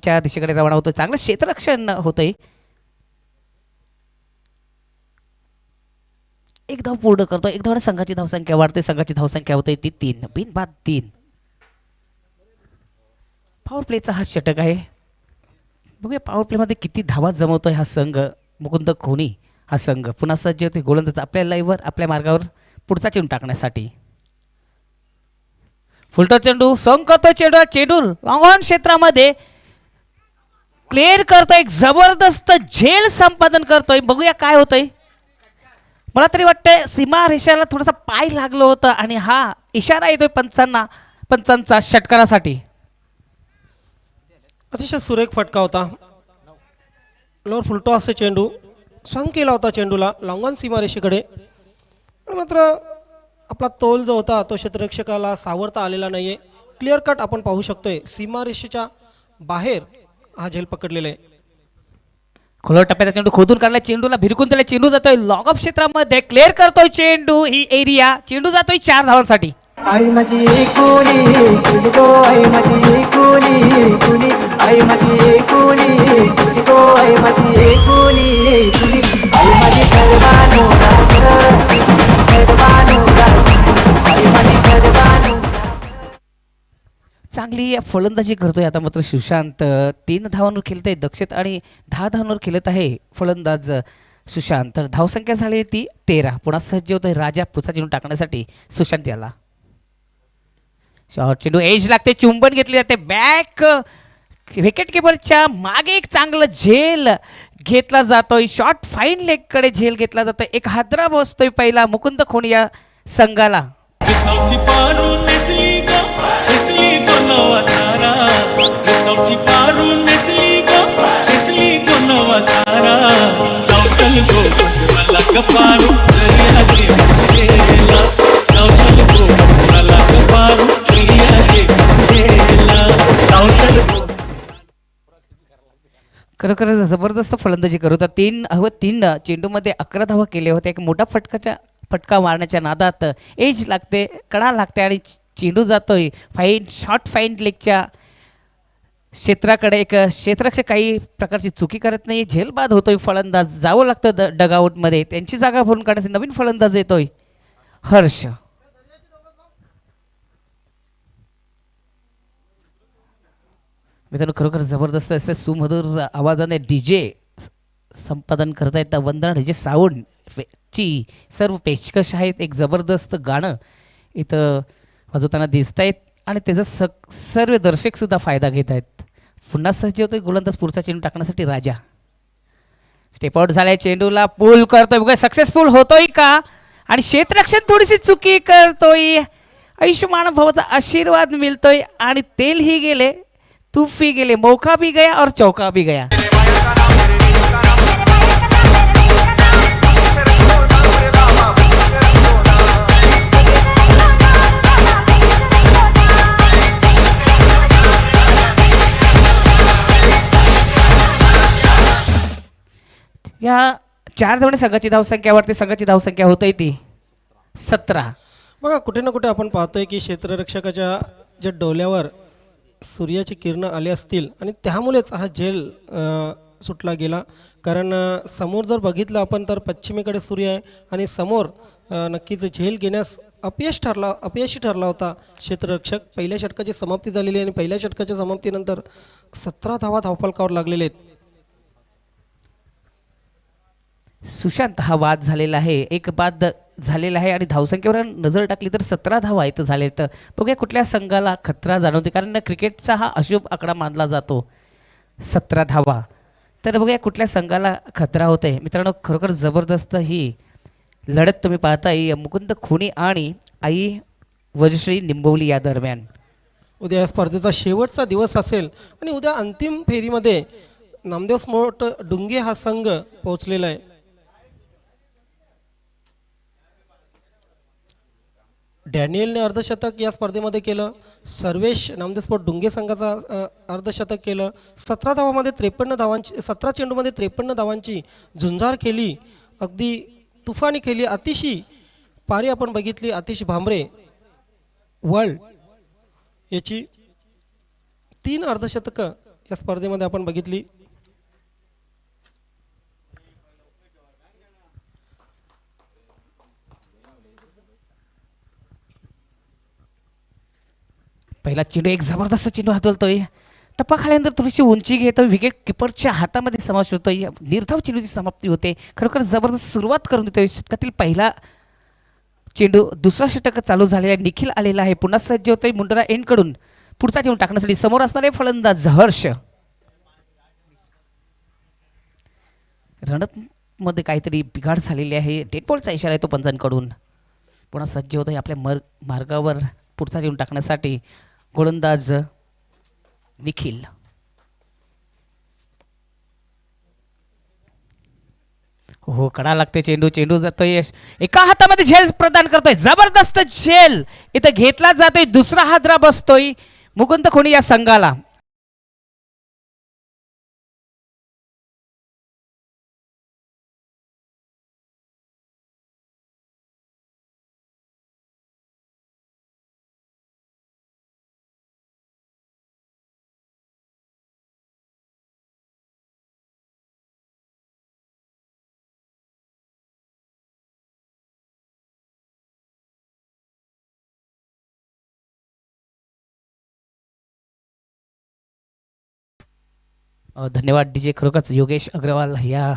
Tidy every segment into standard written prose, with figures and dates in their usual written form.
च्या दिशेकडे रवाना होतोय. चांगलं क्षेत्ररक्षण होतंय. एक धाव पूर्ण करतोय. एक धावाने संघाची धावसंख्या वाढते. संघाची धावसंख्या होते ती 3 बिनबाद 3. पॉवर प्लेचा हा षटक आहे. बघूया पॉवर प्लेमध्ये किती धावा जमवतोय हा संघ. मुकुंद खोनी हा संघ पुन्हा सज्ज होते गोलंदाज आपल्या लाईव्हवर आपल्या मार्गावर पुढचा चेंडू टाकण्यासाठी. फुलटो चेंडू संकतो चेंडू चेंडू लॉंग ऑन क्षेत्रामध्ये क्लिअर करतोय. एक जबरदस्त झेल संपादन करतोय. बघूया काय होतंय. मला तरी वाटतंय सीमा रेषेला थोडासा पाय लागलं होतं आणि हा इशारा येतोय पंचांचा षटकारासाठी. अतिशय सुरेख फटका होता. लोअर फुलटो असे चेंडू स्वांग केला होता चेंडूला लॉंगॉन सीमारेषेकडे. पण मात्र आपला तोल जो होता तो क्षेत्ररक्षकाला सावरता आलेला नाहीये. क्लिअर कट आपण पाहू शकतोय सीमारेषेच्या बाहेर हा झेल पकडलेला आहे. खुल्या टप्प्याचा चेंडू खोदून काढला. चेंडूला भिरकून त्याला चेंडू जातोय लॉग ऑफ क्षेत्रामध्ये क्लिअर करतोय चेंडू ही एरिया. चेंडू जातोय 4 धावांसाठी. आई माझी कोणी कुणी गो आई माझी कोणी कुणी आई माझी कोणी कुणी गो आई माझी कोणी कुणी आई माझी सर्वानो आई माझी सर्वानो. चांगली फलंदाजी करतोय आता मात्र सुशांत. 3 धावांवर खेळतोय दक्षित आणि 10 धावांवर खेळत आहे फलंदाज सुशांत. तर धावसंख्या झाली ती 13. पुन्हा सज्ज होतोय राजा पुढचा चेंडू टाकण्यासाठी सुशांत याला. शॉर्ट चेंडू एज लागते. चुंबन घेतली जाते. बॅक विकेट किपरच्या मागे एक चांगलं झेल घेतला जातोय. शॉर्ट फाईन लेग कडे झेल घेतला जातोय. एक हादरा बसतोय पहिला मुकुंद खोनी या संघाला. खरोखर जबरदस्त फलंदाजी करत होता. 3 चेंडूमध्ये 11 धावा केल्या होत्या. एक मोठा फटका मारण्याच्या नादात एज लागते कडा लागते आणि चेंडू जातोय शॉर्ट फाईन लेगच्या क्षेत्राकडे. एक क्षेत्ररक्षक काही प्रकारची चुकी करत नाही. झेल बाद होतोय. फलंदाज जावं लागतं डगआउटमध्ये. त्यांची जागा भरून काढण्यासाठी नवीन फलंदाज येतोय हर्ष. मित्रांनो खरोखर जबरदस्त असे सुमधुर आवाजाने डीजे संपादन करता येतं. वंदना डीजे साऊंड ची सर्व पेशकश आहेत. एक जबरदस्त गाणं इथं वाजवताना दिसत आहेत आणि त्याचा सर्व दर्शकसुद्धा फायदा घेत आहेत. पुन्हा सज्ज होतोय गोलंदाज पुढचा चेंडू टाकण्यासाठी राजा. स्टेप आउट झालाय. चेंडूला पूल करतोय. बघा सक्सेसफुल होतोय का. आणि क्षेत्ररक्षण थोडीशी चुकी करतोय. आयुष्यमान भावाचा आशीर्वाद मिळतोय आणि तेल ही गेले तूफ भी गेले. मौका भी गया और चौका भी गया. या 4 धावांनी संघाची धावसंख्यावरती संघाची धावसंख्या होते ती 17. बघा कुठे ना कुठे आपण पाहतोय की क्षेत्ररक्षकाच्या ज्या डोल्यावर सूर्याची किरणं आली असतील आणि त्यामुळेच हा झेल सुटला गेला. कारण समोर जर बघितलं आपण तर पश्चिमेकडे सूर्य आहे आणि समोर नक्कीच झेल घेण्यास अपयशी ठरला होता क्षेत्ररक्षक. पहिल्या षटकाची समाप्ती झालेली आहे आणि पहिल्या षटकाच्या समाप्तीनंतर 17 धावा धावफलकावर लागलेले आहेत. सुशांत हा बाद झालेला आहे. एक बाद झालेला आहे आणि धावसंख्येवर नजर टाकली तर 17 धावा इथं झाले. तर बघूया कुठल्या संघाला खतरा जाणवते. कारण क्रिकेटचा हा अशुभ आकडा मानला जातो 17 धावा. तर बघूया कुठल्या संघाला खतरा होते. मित्रांनो खरोखर जबरदस्त ही लढत तुम्ही पाहताय मुकुंद खोनी आणि आई वजश्री निंबवली या दरम्यान. उद्या या स्पर्धेचा शेवटचा दिवस असेल आणि उद्या अंतिम फेरीमध्ये नामदेव स्पोर्ट डुंगे हा संघ पोहोचलेला आहे. डॅनियलने अर्धशतक या स्पर्धेमध्ये केलं. सर्वेश नामदेव स्पोर्ट डुंगे संघाचा अर्धशतक केलं. 17 धावामध्ये 53 धावांची 17 चेंडूमध्ये 53 धावांची झुंजार केली. अगदी तुफानी केली. आतिशी पारी आपण बघितली. आतिश भांबरे वर्ल्ड याची 3 अर्धशतकं या स्पर्धेमध्ये आपण बघितली. पहिला चेंडू एक जबरदस्त चेंडू हातोलतोय. टप्पा खाल्यानंतर थोडीशी उंची घेतो. विकेट किपरच्या हातामध्ये समावेश होतोय. निर्धाव चेंडूची समाप्ती होते. खरोखर जबरदस्त सुरुवात करून देतोय. षटकातील पहिला चेंडू दुसरा षटक चालू झालेला आहे. निखिल आलेला आहे. पुन्हा सज्ज होतोय मुंडरा एंडकडून पुढचा चेंडू टाकण्यासाठी समोर असणारे फलंदाज हर्ष. रणत मध्ये काहीतरी बिघाड झालेली आहे. डेड बॉलचा इशारा आहे तो पंचांकडून. पुन्हा सज्ज होतोय आपल्या मार्गावर पुढचा चेंडू टाकण्यासाठी गोलंदाज निखिल. हो कडा लागते चेंडू. चेंडू जातोय एका हातामध्ये झेल प्रदान करतोय. जबरदस्त झेल इथं घेतला जातोय. दुसरा हादरा बसतोय मुकुंद खोणी या संघाला. धन्यवाद डीजे. खरोखरच योगेश अग्रवाल या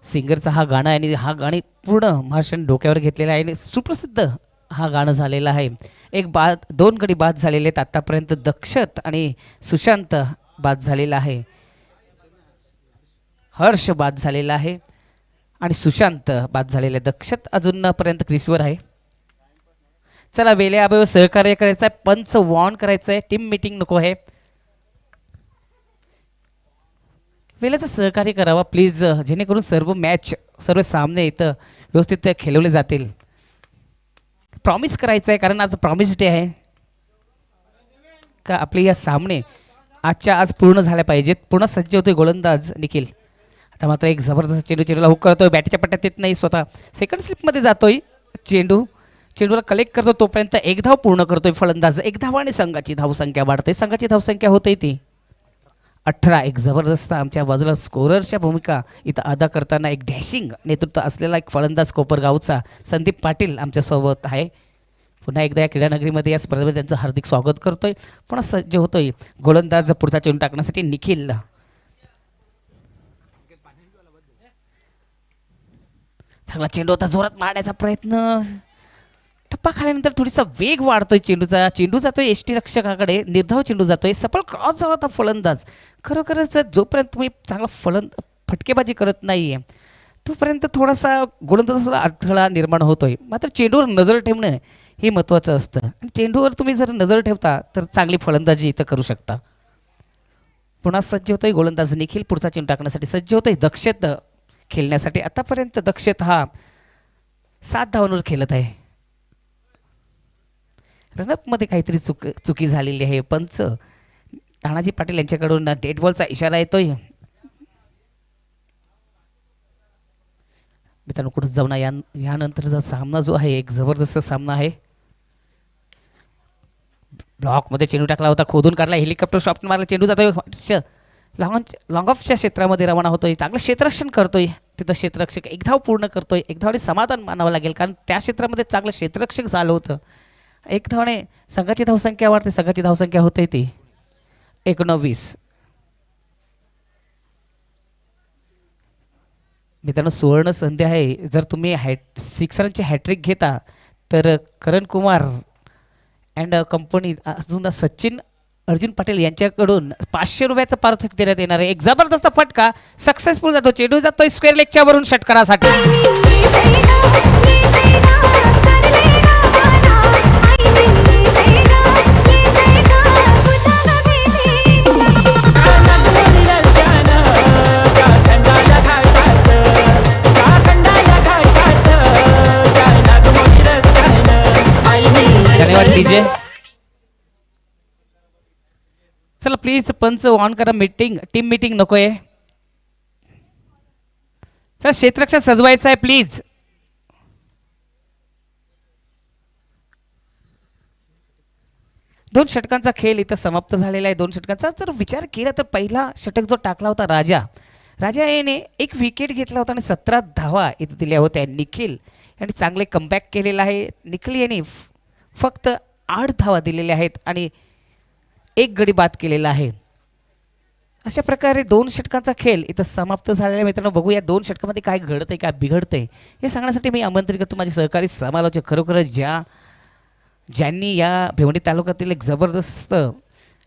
सिंगरचा हा गाणं आहे आणि हा गाणी पूर्ण महाराष्ट्राने डोक्यावर घेतलेला आहे आणि सुप्रसिद्ध हा गाणं झालेला आहे. एक बाद 2 गडी बाद झालेले आहेत आतापर्यंत. दक्षत आणि सुशांत बाद झालेला आहे. हर्ष बाद झालेला आहे आणि सुशांत बाद झालेला आहे. दक्षत अजूनपर्यंत क्रीसवर आहे. चला वेळे अभाव सहकार्य करायचं आहे. पंच वॉर्न करायचं आहे. टीम मीटिंग नको आहे. वेळेचं सहकार्य करावा प्लीज, जेणेकरून सर्व सामने इथं व्यवस्थित खेळवले जातील. प्रॉमिस करायचं आहे कारण आज प्रॉमिस डे आहे का आपले या सामने आजच्या आज पूर्ण झाल्या पाहिजेत. पुन्हा सज्ज होतोय गोलंदाज निखिल. आता मात्र एक जबरदस्त चेंडूला हुक करतोय. बॅटच्या पट्ट्यात येत नाही. स्वतः सेकंड स्लिपमध्ये जातोय. चेंडूला कलेक्ट करतो तोपर्यंत एक धाव पूर्ण करतोय फलंदाज. एक धावाने संघाची धावसंख्या वाढते. संघाची धावसंख्या होते ती 18. एक जबरदस्त आमच्या बाजूला स्कोररच्या भूमिका इथं अदा करताना एक डॅशिंग नेतृत्व असलेला एक फलंदाज कोपरगावचा संदीप पाटील आमच्यासोबत आहे. पुन्हा एकदा या क्रीडानगरीमध्ये या स्पर्धेमध्ये त्यांचं हार्दिक स्वागत करतोय. पुन्हा सज्ज होतोय गोलंदाज पुढचा चेंडू टाकण्यासाठी निखिल. चांगला चेंडू होता. जोरात मारण्याचा प्रयत्न. टप्पा खाल्यानंतर थोडीसा वेग वाढतोय चेंडूचा. चेंडू जातोय एसटी रक्षकाकडे. निर्धाव चेंडू जातोय. सफल क्रॉस झाला होता फलंदाज. खरोखरच जोपर्यंत तुम्ही चांगला फटकेबाजी करत नाहीये तोपर्यंत थोडासा गोलंदाजाला अडथळा निर्माण होतोय. मात्र चेंडूवर नजर ठेवणं हे महत्त्वाचं असतं आणि चेंडूवर तुम्ही जर नजर ठेवता तर चांगली फलंदाजी इथं करू शकता. पुन्हा सज्ज होतोय गोलंदाज निखिल. पुढचा चेंडू टाकण्यासाठी सज्ज होतोय दक्षत खेळण्यासाठी. आतापर्यंत दक्षत हा 7 धावांवर खेळत आहे. रनअपमध्ये काहीतरी चुकी झालेली आहे. पंच तानाजी पाटील यांच्याकडून डेड बॉलचा इशारा येतोय. मित्रांनो कुठं जाऊ ना. यानंतरचा सामना जो आहे एक जबरदस्त सामना आहे. ब्लॉकमध्ये चेंडू टाकला होता. खोदून काढला. हेलिकॉप्टर शॉट मारला. चेंडू जातोय लॉंग ऑफच्या क्षेत्रामध्ये रवाना होतोय. चांगलं क्षेत्ररक्षण करतोय. तिथं क्षेत्ररक्षक एक धाव पूर्ण करतोय. एक धावाने समाधान मानावं लागेल कारण त्या क्षेत्रामध्ये चांगलं क्षेत्ररक्षक झालं होतं. एक धावाने संघाची धावसंख्या वाढते. संघाची धावसंख्या होते ती 19. मित्रांनो सुवर्ण संधी आहे. जर तुम्ही 6 रनची हॅट्रिक घेता तर करण कुमार अँड कंपनी अजून सचिन अर्जुन पाटील यांच्याकडून 500 रुपयाचं पारितोषिक देण्यात येणार आहे. एक जबरदस्त फटका सक्सेसफुल जातो. चेंडू जातोय स्क्वेअर लेगच्या वरून षटकारासाठी. धन्यवाद डीजे. चला प्लीज पंच ऑन करा. टीम मीटिंग नको आहे. चला क्षेत्ररक्षण सजवायचं आहे प्लीज. 2 षटकांचा खेळ इथं समाप्त झालेला आहे. 2 षटकांचा जर विचार केला तर पहिला षटक जो टाकला होता राजा याने एक विकेट घेतला होता आणि 17 धावा इथे दिल्या होत्या. निखिल यांनी चांगले कमबॅक केलेलं आहे. निखिल यांनी फक्त 8 धावा दिलेल्या आहेत आणि एक गडी बाद केलेला आहे. अशा प्रकारे 2 षटकांचा खेळ इथं समाप्त झालेला आहे. मित्रांनो, बघूया 2 षटकामध्ये काय घडतंय काय बिघडतंय हे सांगण्यासाठी मी आमंत्रित करतो माझे सहकारी समालोचक, खरोखरच ज्यांनी या भिवंडी तालुक्यातील एक जबरदस्त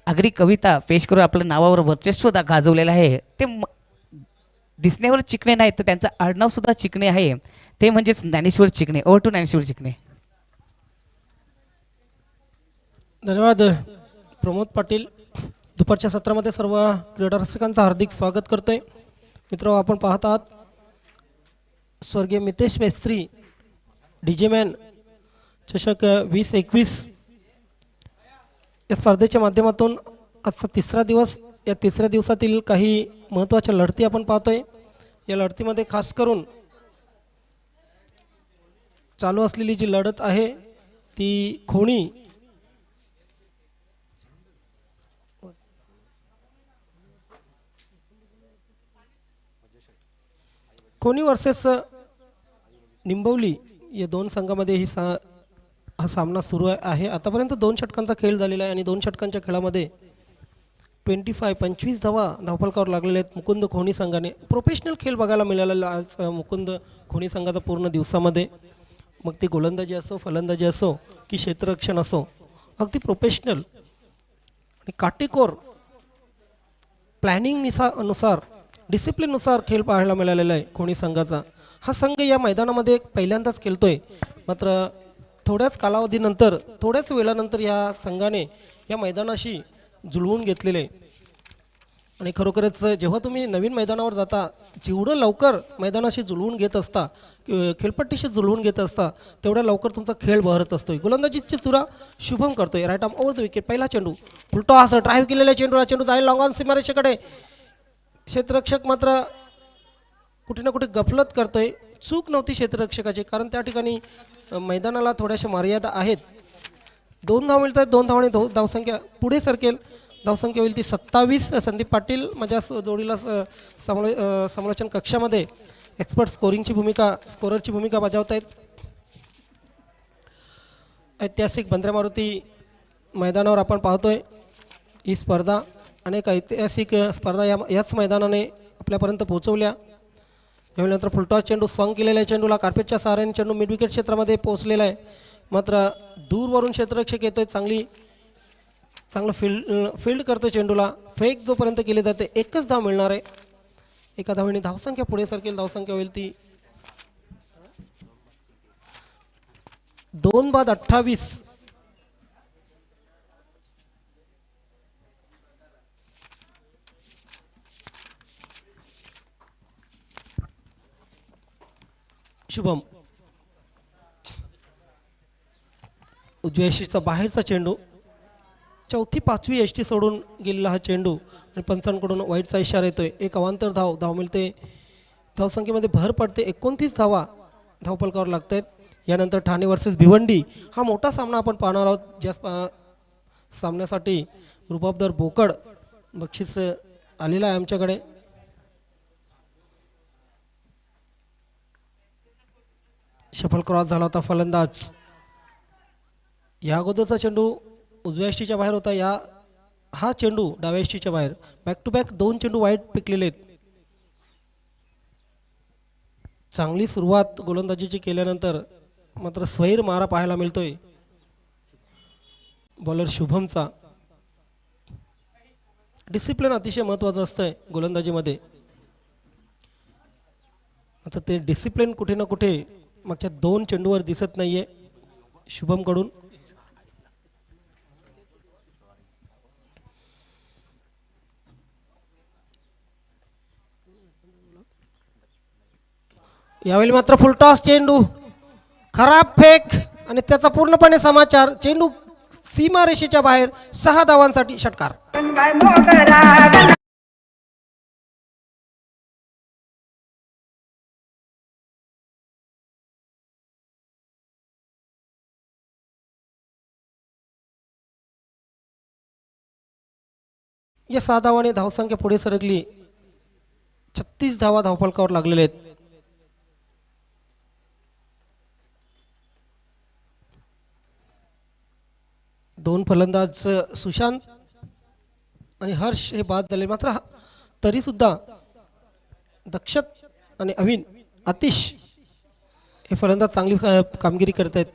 आगरी कविता पेश करून आपल्या नावावर वर्चस्व गाजवलेलं आहे. ते दिसण्यावर चिकणे नाहीत तर त्यांचं आडनाव सुद्धा चिकणे आहे. ते म्हणजेच ज्ञानेश्वर चिकणे. Over to Dnyaneshwar Chikane. धन्यवाद प्रमोद पाटील. दुपारच्या सत्रामध्ये सर्व क्रीडा रसिकांचं हार्दिक स्वागत करतोय. मित्र, आपण पाहत आहात स्वर्गीय मितेश मेस्त्री डीजे मॅन चषक 2021 या स्पर्धेच्या माध्यमातून आजचा 3रा दिवस. या 3ऱ्या दिवसातील काही महत्त्वाच्या लढती आपण पाहतोय. या लढतीमध्ये खास करून चालू असलेली जी लढत आहे ती खोनी वर्सेस निंबवली या 2 संघामध्ये हा सामना सुरू आहे. आतापर्यंत 2 षटकांचा खेळ झालेला आहे आणि 2 षटकांच्या खेळामध्ये 25 धावफलकावर लागलेले आहेत मुकुंद खोनी संघाने. प्रोफेशनल खेळ बघायला मिळालेला आज मुकुंद खोनी संघाचा पूर्ण दिवसामध्ये. मग ती गोलंदाजी असो, फलंदाजी असो की क्षेत्ररक्षण असो, अगदी प्रोफेशनल आणि काटेकोर प्लॅनिंगनुसार डिसिप्लिननुसार खेळ पाहायला मिळालेला आहे खोनी संघाचा. हा संघ या मैदानामध्ये पहिल्यांदाच खेळतोय. मात्र थोड्याच कालावधीनंतर, थोड्याच वेळानंतर या संघाने या मैदानाशी जुळवून घेतलेले. आणि खरोखरच जेव्हा तुम्ही नवीन मैदानावर जाता, जेवढं लवकर मैदानाशी जुळवून घेत असता, खेळपट्टीशी जुळवून घेत असता, तेवढ्या लवकर तुमचा खेळ बहरत असतो. गोलंदाजीची सुरा शुभम करतोय. Right arm over the wicket. पहिला चेंडू फुलटॉस ड्राईव्ह केलेल्या चेंडूला चेंडू जाईल लॉंग ऑन सीमारेषेकडे. क्षेत्ररक्षक मात्र कुठे ना कुठे गफलत करतोय. चूक नव्हती क्षेत्ररक्षकाची, कारण त्या ठिकाणी मैदानाला थोड्याशा मर्यादा आहेत. 2 धाव मिळतात. 2 धावांनी धावसंख्या पुढे सरकेल. धावसंख्या होईल ती 27. संदीप पाटील माझ्या जोडीला समालोचन कक्षामध्ये एक्सपर्ट स्कोररची भूमिका बजावत आहेत. ऐतिहासिक बंद्रा मारुती मैदानावर आपण पाहतोय ही स्पर्धा. अनेक ऐतिहासिक स्पर्धा याच मैदानाने आपल्यापर्यंत पोहोचवल्या. यावेळी फुलटॉस चेंडू स्वांग केलेल्या चेंडूला कार्पेटच्या सहाऱ्याने चेंडू मिड विकेट क्षेत्रामध्ये पोहोचलेला आहे. मात्र दूरवरून क्षेत्ररक्षक येतोय. चांगलं फील्ड करतोय चेंडूला. फेक जोपर्यंत केली जाते 1च धाव मिळणार आहे. 1 धावेने धावसंख्या पुढे सरकेल. धावसंख्या होईल ती 2 बाद 28. शुभम उजव्या यष्टीचा बाहेरचा चेंडू. 4थी 5वी यष्टी सोडून गेलेला हा चेंडू आणि पंचांकडून वाईटचा इशारा येतोय. एक अवांतर धाव मिळते. धावसंख्येमध्ये भर पडते. 29 धावा धावफलकावर लागत आहेत. यानंतर ठाणे वर्सेस भिवंडी हा मोठा सामना आपण पाहणार आहोत. ज्या सामन्यासाठी रुबाबदार बोकड बक्षीस आलेलं आहे आमच्याकडे. शफल क्रॉस झाला होता. फलंदाज या अगोदरचा चेंडू उजव्या यष्टीच्या बाहेर होता. हा चेंडू डाव्या यष्टीच्या बाहेर. बॅक टू बॅक 2 चेंडू वाईट पिकलेले आहेत. चांगली सुरुवात गोलंदाजीची केल्यानंतर मात्र स्वैर मारा पाहायला मिळतोय बॉलर शुभमचा. डिसिप्लिन अतिशय महत्त्वाचं असतंय गोलंदाजीमध्ये. आता ते डिसिप्लिन कुठे ना कुठे मागच्या 2 चेंडूवर दिसत नाहीये शुभमकडून. यावेळी मात्र फुलटॉस चेंडू, खराब फेक आणि त्याचा पूर्णपणे समाचार. चेंडू सीमारेषेच्या बाहेर. 6 धावांसाठी षटकार. या 6 धावाने धावसंख्या पुढे सरकली. 36 धावा धावफलकावर लागलेले आहेत. दोन फलंदाज सुशांत आणि हर्ष हे बाद झाले. मात्र तरी सुद्धा दक्षत आणि अविन आतिश हे फलंदाज चांगली कामगिरी करत आहेत.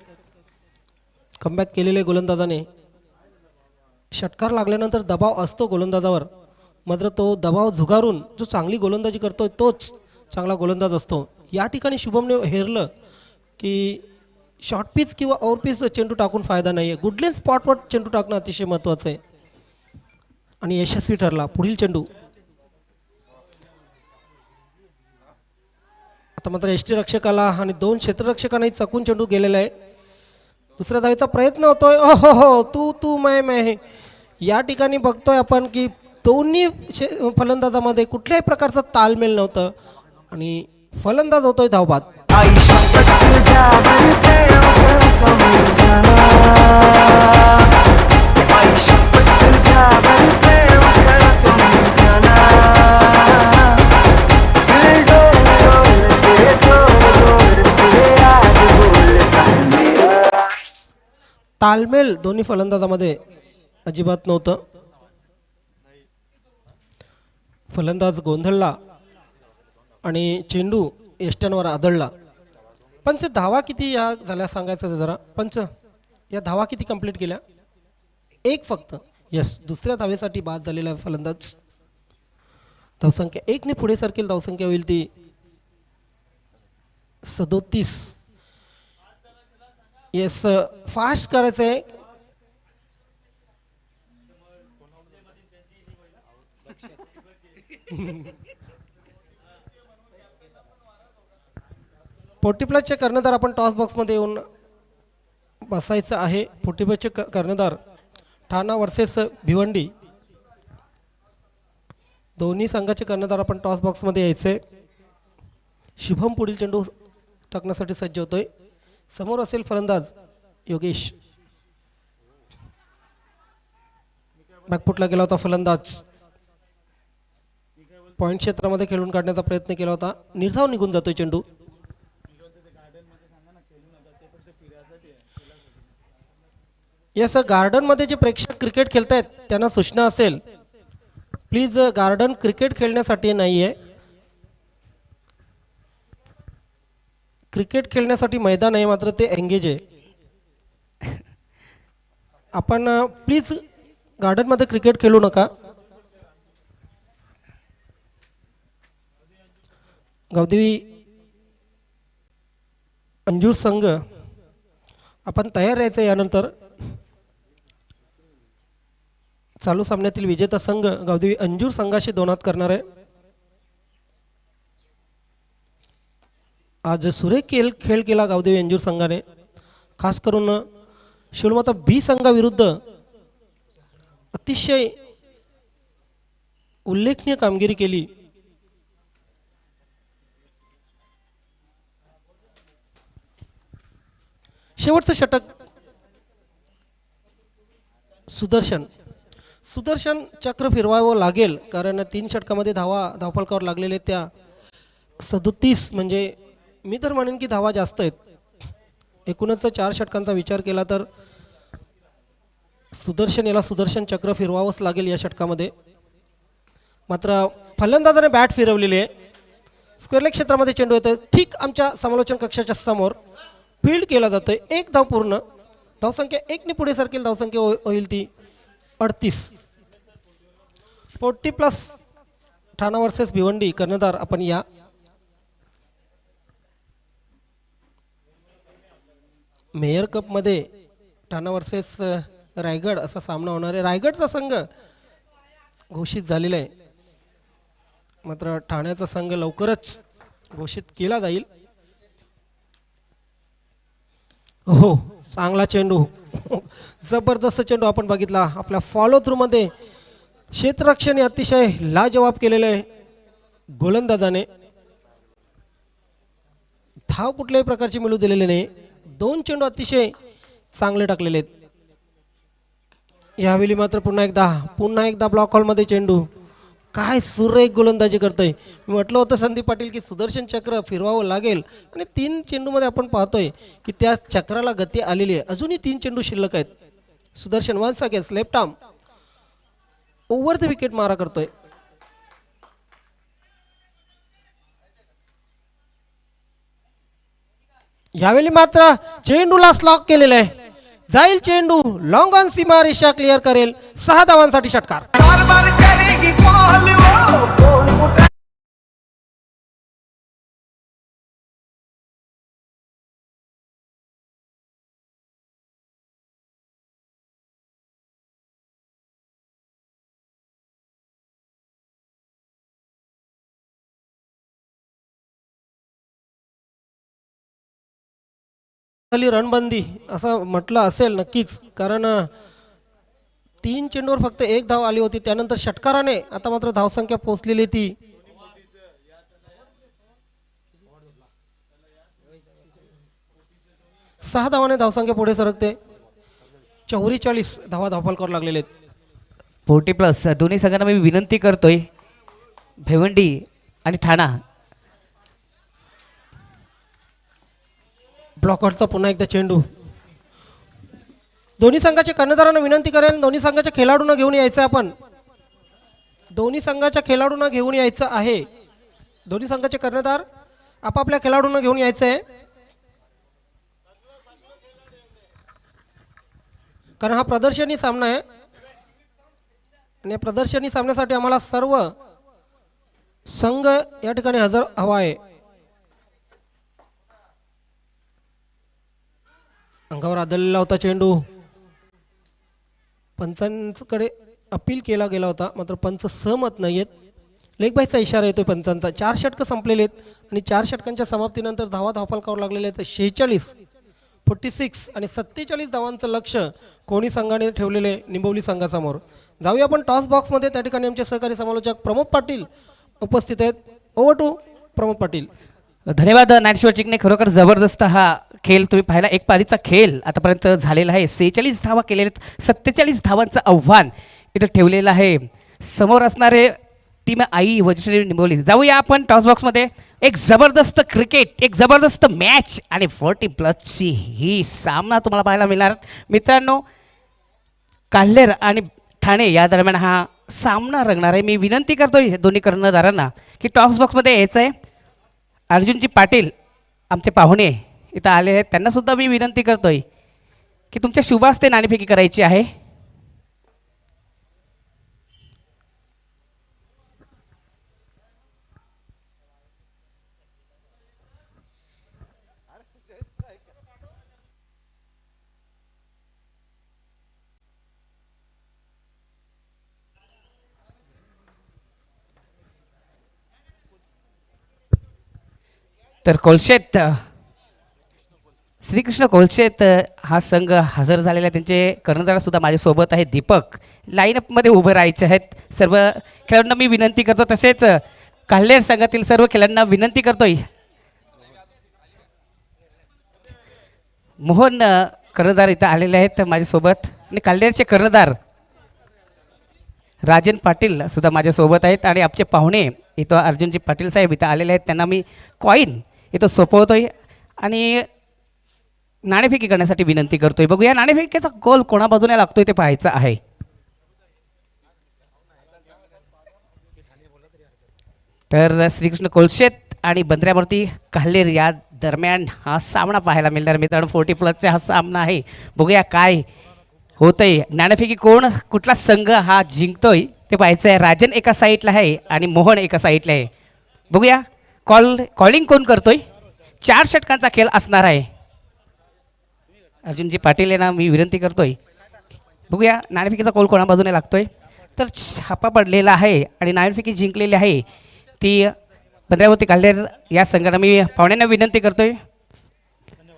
कमबॅक केलेले गोलंदाजाने. षटकार लागल्यानंतर दबाव असतो गोलंदाजावर, मात्र तो दबाव झुगारून जो चांगली गोलंदाजी करतोय तोच चांगला गोलंदाज असतो. या ठिकाणी शुभमने हेरलं की शॉर्ट पिच किंवा ओव्हर पिच चेंडू टाकून फायदा नाही आहे. गुडलेन स्पॉटवर चेंडू टाकणं अतिशय महत्त्वाचं आहे आणि यशस्वी ठरला. पुढील चेंडू आता मात्र यष्टीरक्षकाला आणि 2 क्षेत्ररक्षकांनाही चकून चेंडू गेलेला आहे. दुसऱ्या धावेचा प्रयत्न होतोय. हो हो तू तू मैं या ठिकाणी बघतोय आपण की दोन्ही फलंदाजामध्ये कुठल्याही प्रकारचा तालमेल नव्हतं आणि फलंदाज होतोय धावबाद. तालमेल दोन्ही फलंदाजामध्ये अजिबात नव्हतं. फलंदाज गोंधळला आणि चेंडू यष्ट्यांवर आदळला. पंच धावा किती या झाल्या सांगायचं जरा. पंच या धावा किती कंप्लीट केल्या? 1 फक्त. यस, दुसऱ्या धावेसाठी बाद झालेला फलंदाज. धावसंख्या 1 ने पुढे सरकेल. धावसंख्या होईल ती 37. येस, फास्ट करायचं आहे. फोर्टीप्लसचे कर्णधार आपण टॉस बॉक्समध्ये येऊन बसायचं आहे. फोर्टीप्लसचे कर्णधार ठाणा वर्सेस भिवंडी, दोन्ही संघाचे कर्णधार आपण टॉस बॉक्समध्ये यायचे. शुभम पुढील चेंडू टाकण्यासाठी सज्ज होतोय. समोर असेल फलंदाज योगेश. बॅकफुटला गेला होता फलंदाज. पॉइंट क्षेत्रामध्ये खेळून काढण्याचा प्रयत्न केला होता. निर्धाव निघून जातोय चेंडू. यस, गार्डनमध्ये जे प्रेक्षक क्रिकेट खेळतायत त्यांना सूचना असेल, प्लीज गार्डन क्रिकेट खेळण्यासाठी नाही आहे. क्रिकेट खेळण्यासाठी मैदान आहे, मात्र ते एंगेज आहे. आपण प्लीज गार्डनमध्ये क्रिकेट खेळू नका. गावदेवी अंजूर संघ आपण तयार राहायचं. यानंतर चालू सामन्यातील विजेता संघ गावदेवी अंजूर संघाशी 2 करणार आहे. आज सुरेख खेळ केला गावदेवी अंजूर संघाने. खास करून शिवमाता बी संघाविरुद्ध अतिशय उल्लेखनीय कामगिरी केली. शेवटचं षटक सुदर्शन चक्र फिरवावं लागेल, कारण 3 षटकामध्ये धावफलकावर लागलेले त्या 37, म्हणजे मी तर म्हणेन की धावा जास्त आहेत. एकूणच 4 षटकांचा विचार केला तर सुदर्शन चक्र फिरवावंच लागेल या षटकामध्ये. मात्र फलंदाजाने बॅट फिरवलेली आहे. स्क्वेअर लेग क्षेत्रामध्ये चेंडू येतोय. ठीक आमच्या समालोचन कक्षाच्या समोर फील्ड केला जातोय. 1 धाव पूर्ण. धावसंख्या 1 ने पुढे सरकेल. धावसंख्या होईल ती 38. 40+ ठाणा वर्सेस भिवंडी. कर्णधार आपण या. मेयर कपमध्ये ठाणा वर्सेस रायगड असा सामना होणार आहे. रायगडचा संघ घोषित झालेला आहे, मात्र ठाण्याचा संघ लवकरच घोषित केला जाईल. हो, चांगला चेंडू, जबरदस्त चेंडू आपण बघितला. आपल्या फॉलो थ्रू मध्ये क्षेत्ररक्षण अतिशय लाजवाब केलेले आहे गोलंदाजाने. धाव कुठल्याही प्रकारची मिळू दिलेली नाही. 2 चेंडू अतिशय चांगले टाकलेले आहेत. यावेळी मात्र पुन्हा एकदा ब्लॉक हॉलमध्ये चेंडू. काय सुरेख गोलंदाजी करतोय. मी म्हटलं होतं संदीप पाटील की सुदर्शन चक्र फिरवावं लागेल आणि 3 चेंडूमध्ये आपण पाहतोय की त्या चक्राला गती आलेली आहे. अजूनही 3 चेंडू शिल्लक आहेत. Sudarshan once against left arm over the wicket मारा करतोय. यावेळी मात्र चेंडूला स्लॉक केलेलं आहे. जाईल चेंडू लॉंग ऑन सीमा रेषा क्लिअर करेल. 6 धावांसाठी षटकार. रणबंदी असं म्हटलं असेल नक्कीच, कारण 3 चेंडूवर फक्त 1 धाव आली होती. त्यानंतर षटकाराने आता मात्र धावसंख्या पोहोचलेली ती 6 धावाने धावसंख्या पुढे सरकते. 44 धावा धावफलकावर लागलेले आहेत. 40+ दोन्ही संघांना मी विनंती करतोय, भिवंडी आणि ठाणा. ब्लॉकआउटचा पुन्हा एकदा चेंडू. दोन्ही संघाच्या कर्णधारांना विनंती करेल, दोन्ही संघाच्या खेळाडूंना घेऊन यायचं आहे. आपण दोन्ही संघाच्या खेळाडूंना घेऊन यायचं आहे. दोन्ही संघाचे कर्णधार आपापल्या खेळाडूंना घेऊन यायचं आहे, कारण हा प्रदर्शनी सामना आहे आणि या प्रदर्शनी सामन्यासाठी आम्हाला सर्व संघ या ठिकाणी हजर हवा आहे. अंगावर आदळलेला होता चेंडू. पंचांकडे अपील केला गेला होता, मात्र पंच सहमत नाही आहेत. लेग बायचा इशारा येतोय पंचांचा. 4 षटकं संपलेले आहेत आणि 4 षटकांच्या समाप्तीनंतर धावा धावफलकावर लागलेले आहेत 46, 46 आणि 47 धावांचं लक्ष कोणी संघाने ठेवलेले निंबवली संघासमोर. जाऊया आपण टॉस बॉक्समध्ये. त्या ठिकाणी आमचे सहकारी समालोचक प्रमोद पाटील उपस्थित आहेत. Over to Pramod Patil. धन्यवाद ज्ञानेश्वर चिकणे. खरोखर जबरदस्त हा खेळ तुम्ही पाहिला. एक पारीचा खेळ आतापर्यंत झालेला आहे. 46 धावा केलेल्या आहेत. 47 धावांचं आव्हान इथं ठेवलेलं आहे. समोर असणारे टीम आई वज्रश्री निंबवली. जाऊया आपण टॉस बॉक्समध्ये. एक जबरदस्त क्रिकेट, एक जबरदस्त मॅच आणि 40+ची ही सामना तुम्हाला पाहायला मिळणार मित्रांनो. काल्हेर आणि ठाणे या दरम्यान हा सामना रंगणार आहे. मी विनंती करतोय दोन्ही कर्णधारांना की टॉस बॉक्समध्ये यायचं आहे. अर्जुनजी पाटील आमचे पाहुणे इथं आले आहेत, त्यांनासुद्धा मी विनंती करतोय की तुमच्या शुभ हस्ते नाणेफेकी करायची आहे. तर कोलशेत श्रीकृष्ण कोलशेत हा संघ हजर झालेला आहे. त्यांचे कर्णधारसुद्धा माझ्यासोबत आहे. दीपक लाईनअपमध्ये उभं राहायचे आहेत. सर्व खेळाडूंना मी विनंती करतो, तसेच काल्हेर संघातील सर्व खेळाडूंना विनंती करतोय. मोहन कर्णधार इथं आलेले आहेत माझ्यासोबत आणि काल्हेरचे कर्णधार राजन पाटील सुद्धा माझ्यासोबत आहेत आणि आमचे पाहुणे इथं अर्जुनजी पाटील साहेब इथं आलेले आहेत. त्यांना मी कॉईन इथं सोपवतोय आणि नाणेफेकी करण्यासाठी विनंती करतोय. बघूया नाणेफेकीचा गोल कोणा बाजूने लागतोय ते पाहायचं आहे. तर श्रीकृष्ण कोलशेत आणि बंद्र्यावरती काल्हेर या दरम्यान हा सामना पाहायला मिळणार मित्रांनो. 40+चा हा सामना आहे. बघूया काय होतंय. नाणेफेकी कुठला संघ हा जिंकतोय ते पाहायचं आहे. राजन एका साईडला आहे आणि मोहन एका साईडला आहे. बघूया कॉलिंग कोण करतोय. 4 षटकांचा खेळ असणार आहे. अर्जुनजी पाटील यांना मी विनंती करतोय. बघूया नाणेफेकीचा कॉल कोणा बाजूने लागतोय. तर छापा पडलेला आहे आणि नाणेफेकी जिंकलेली आहे ती बंद्र्यावरती काल्हेर या संघाला. मी पाहुण्यांना विनंती करतोय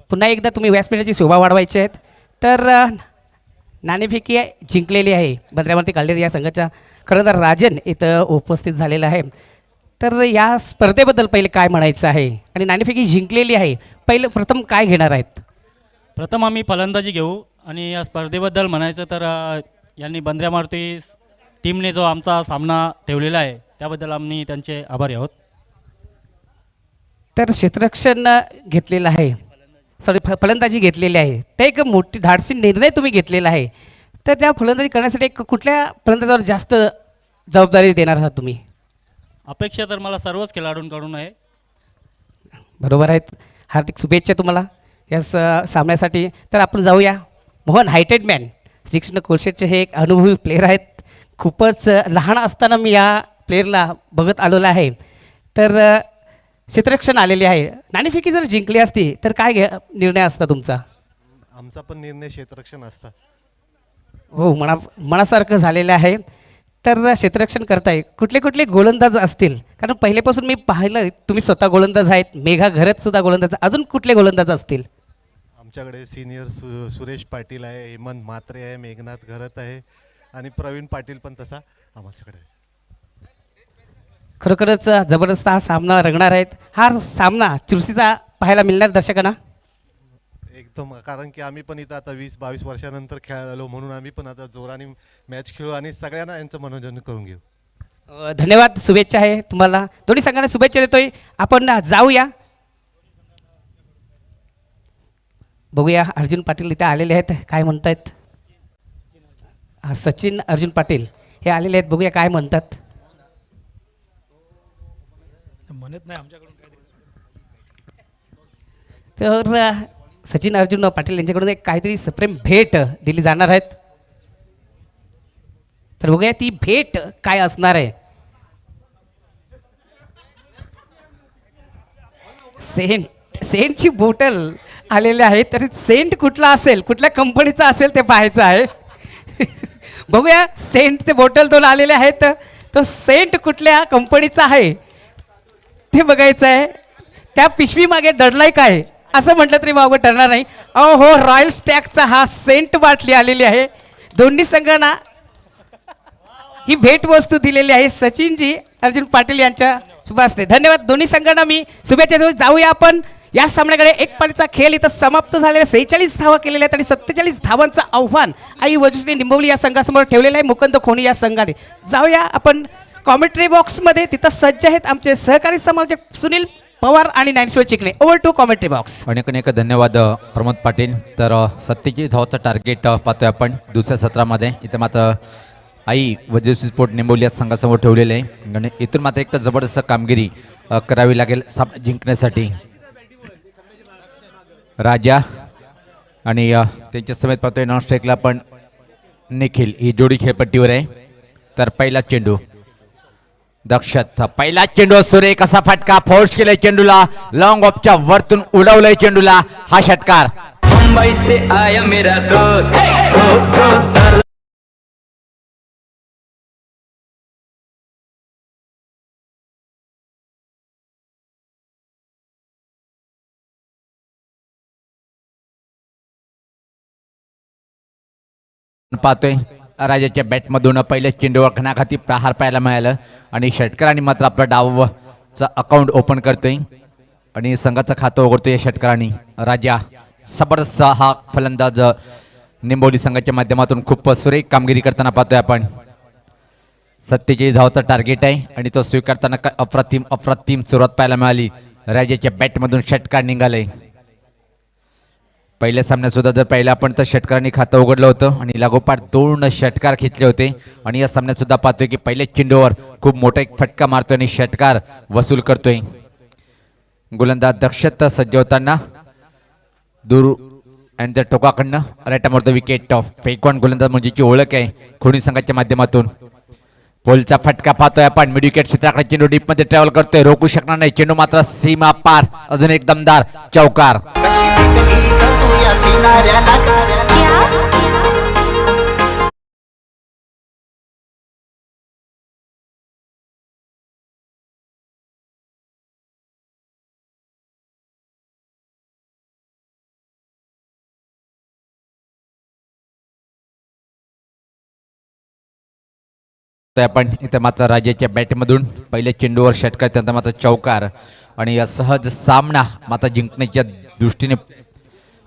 पुन्हा एकदा तुम्ही व्यासपीठाची शोभा वाढवायची आहेत. तर नाणेफेकी जिंकलेली आहे बंद्र्यावरती काल्हेर या संघाचा कर्णधार राजन इथं उपस्थित झालेला आहे. तर या स्पर्धेबद्दल पहिले काय म्हणायचं आहे आणि नाणेफेकी जिंकलेली आहे, प्रथम काय घेणार आहेत. प्रथम आम्ही फलंदाजी घेऊ आणि या स्पर्धेबद्दल म्हणायचं तर यांनी बंद्र्या मारुती टीमने जो आमचा सामना ठेवलेला आहे त्याबद्दल आम्ही त्यांचे आभारी आहोत. तर क्षेत्ररक्षण घेतलेलं आहे, सॉरी फलंदाजी घेतलेली आहे, ते एक मोठी धाडसी निर्णय तुम्ही घेतलेला आहे. तर त्या फलंदाजी करण्यासाठी एक कुठल्या फलंदाजावर जास्त जबाबदारी देणार आहात तुम्ही? अपेक्षा तर मला सर्वच खेळाडूंकडून आहे. बरोबर आहेत. हार्दिक शुभेच्छा तुम्हाला या सामन्यासाठी. तर आपण जाऊया. मोहन हायटेड मॅन श्रीकृष्ण कोळशेचे हे एक अनुभवी प्लेयर आहेत. खूपच लहान असताना मी या प्लेअरला बघत आलेलो आहे. तर क्षेत्ररक्षण आलेले आहे. नाणेफेकी जर जिंकली असती तर काय निर्णय असता तुमचा? आमचा पण निर्णय क्षेत्ररक्षण असता. हो, मनासारखं झालेलं आहे. तर क्षेत्ररक्षण करताय, कुठले कुठले गोलंदाज असतील? कारण पहिलेपासून मी पाहिलं तुम्ही स्वतः गोलंदाज आहेत, मेघा घरत सुद्धा गोलंदाज, अजून कुठले गोलंदाज असतील? आमच्याकडे सिनियर सुरेश पाटील आहे, हेमंत म्हात्रे आहे, मेघनाथ घरत आहे आणि प्रवीण पाटील पण तसा आमच्याकडे आहे. खरोखरच जबरदस्त हा सामना रंगणार आहेत. हा सामना चुरशीचा पाहायला मिळणार दर्शकांना. एकदम, कारण की आम्ही पण इथं आता 20-22 वर्षानंतर खेळालो म्हणून आम्ही पण आता जोराने मॅच खेळू आणि सगळ्यांना यांचं मनोरंजन करून घेऊ. धन्यवाद, शुभेच्छा आहे तुम्हाला. दोन्ही संघांना शुभेच्छा देतोय. आपण जाऊया, बघूया अर्जुन पाटील इथे आलेले आहेत, काय म्हणतायत. सचिन अर्जुन पाटील हे आलेले आहेत, बघूया काय म्हणतात. म्हणत नाही आमच्याकडून तर सचिन अर्जुन पाटील यांच्याकडून एक काहीतरी सप्रेम भेट दिली जाणार आहेत. तर बघूया ती भेट काय असणार आहे. सेंटची बॉटल आलेली आहे. तर सेंट कुठला असेल, कुठल्या कंपनीचा असेल ते पाहायचं आहे. बघूया, सेंटचे बॉटल दोन आलेले आहेत. तो सेंट कुठल्या कंपनीचा आहे ते बघायचं आहे. त्या पिशवी मागे दडलाय काय असं म्हटलं तरी वावगं ठरणार नाही. हो, रॉयल स्टॅगचा हा सेंट बाटली आलेली आहे. दोन्ही संघांना ही भेट वस्तू दिलेली आहे सचिनजी अर्जुन पाटील यांच्या शुभ असते. धन्यवाद, दोन्ही संघांना मी शुभेच्छा देतो. जाऊया आपण या सामन्याकडे. एक पारीचा खेळ इथं समाप्त झालेला, 46 धावा केलेल्या आहेत आणि 47 धावांचं आव्हान आई वजुश्री निंबवली या संघासमोर ठेवलेलं आहे मुकुंद खोणी या संघाने. जाऊया आपण कॉमेंट्री बॉक्समध्ये. तिथं सज्ज आहेत आमचे सहकारी समालोचक सुनील पवार आणि Dnyaneshwar Chikane. Over to commentary box. अनेक अनेक धन्यवाद प्रमोद पाटील. तर 37 धावाचं टार्गेट पाहतोय आपण दुसऱ्या सत्रामध्ये. इथं मात्र आई वज्रश्री स्पोर्ट निंबोली या संघासमोर ठेवलेले आहे आणि इथून मात्र एक जबरदस्त कामगिरी करावी लागेल जिंकण्यासाठी. राजा आणि त्यांच्या समेत पाहतोय नॉन स्ट्राईकला पण निखिल ही जोडी खेळपट्टीवर आहे. तर पहिला चेंडू दक्षत, पहिला चेंडू सुरे कसा फटका, फोर्स केलाय चेंडूला, लॉंग ऑफच्या वरतून उडवलंय चेंडूला. हा षटकार. मुंबई से आया मेरा दोस्त पाहतोय राजाच्या बॅटमधून पहिल्या चेंडूवर खणाखाती प्रहार पाहायला मिळालं आणि षटकारांनी मात्र आपलं डावचं अकाउंट ओपन करतोय आणि संघाचं खातं उघडतोय या षटकारांनी. राजा जबरदस्त हा फलंदाज निंबोली संघाच्या माध्यमातून खूप सुरेख कामगिरी करताना पाहतोय आपण. 47 धावाचं टार्गेट आहे आणि तो स्वीकारताना अप्रतिम सुरुवात पाहायला मिळाली. राजाच्या बॅटमधून षटकार निघाले. पहिल्या सामन्यात सुद्धा जर पाहिलं आपण तर षटकारांनी खातं उघडलं होतं आणि लागोपाठ 2 षटकार घेतले होते आणि या सामन्यात सुद्धा पाहतोय की पहिल्या चेंडूवर खूप मोठा एक फटका मारतोय आणि षटकार वसूल करतोय. गोलंदाज दक्षत सज्ज होताना दूर आणि त्या टोकाकडनं राईटामोर विकेट. फेकॉन गोलंदाज म्हणजे ओळख आहे खोणी संघाच्या माध्यमातून. पोलचा फटका पाहतोय आपण. मिड विकेट क्षेत्राकडे चेंडू डीप मध्ये ट्रॅव्हल करतोय, रोखू शकणार नाही चेंडू, मात्र सीमा पार. अजून एक दमदार चौकार. आपण इथे मात्र राजाच्या बॅटमधून पहिल्या चेंडूवर षटकार, त्यानंतर मात्र चौकार आणि या सहज सामना मात्र जिंकण्याच्या दृष्टीने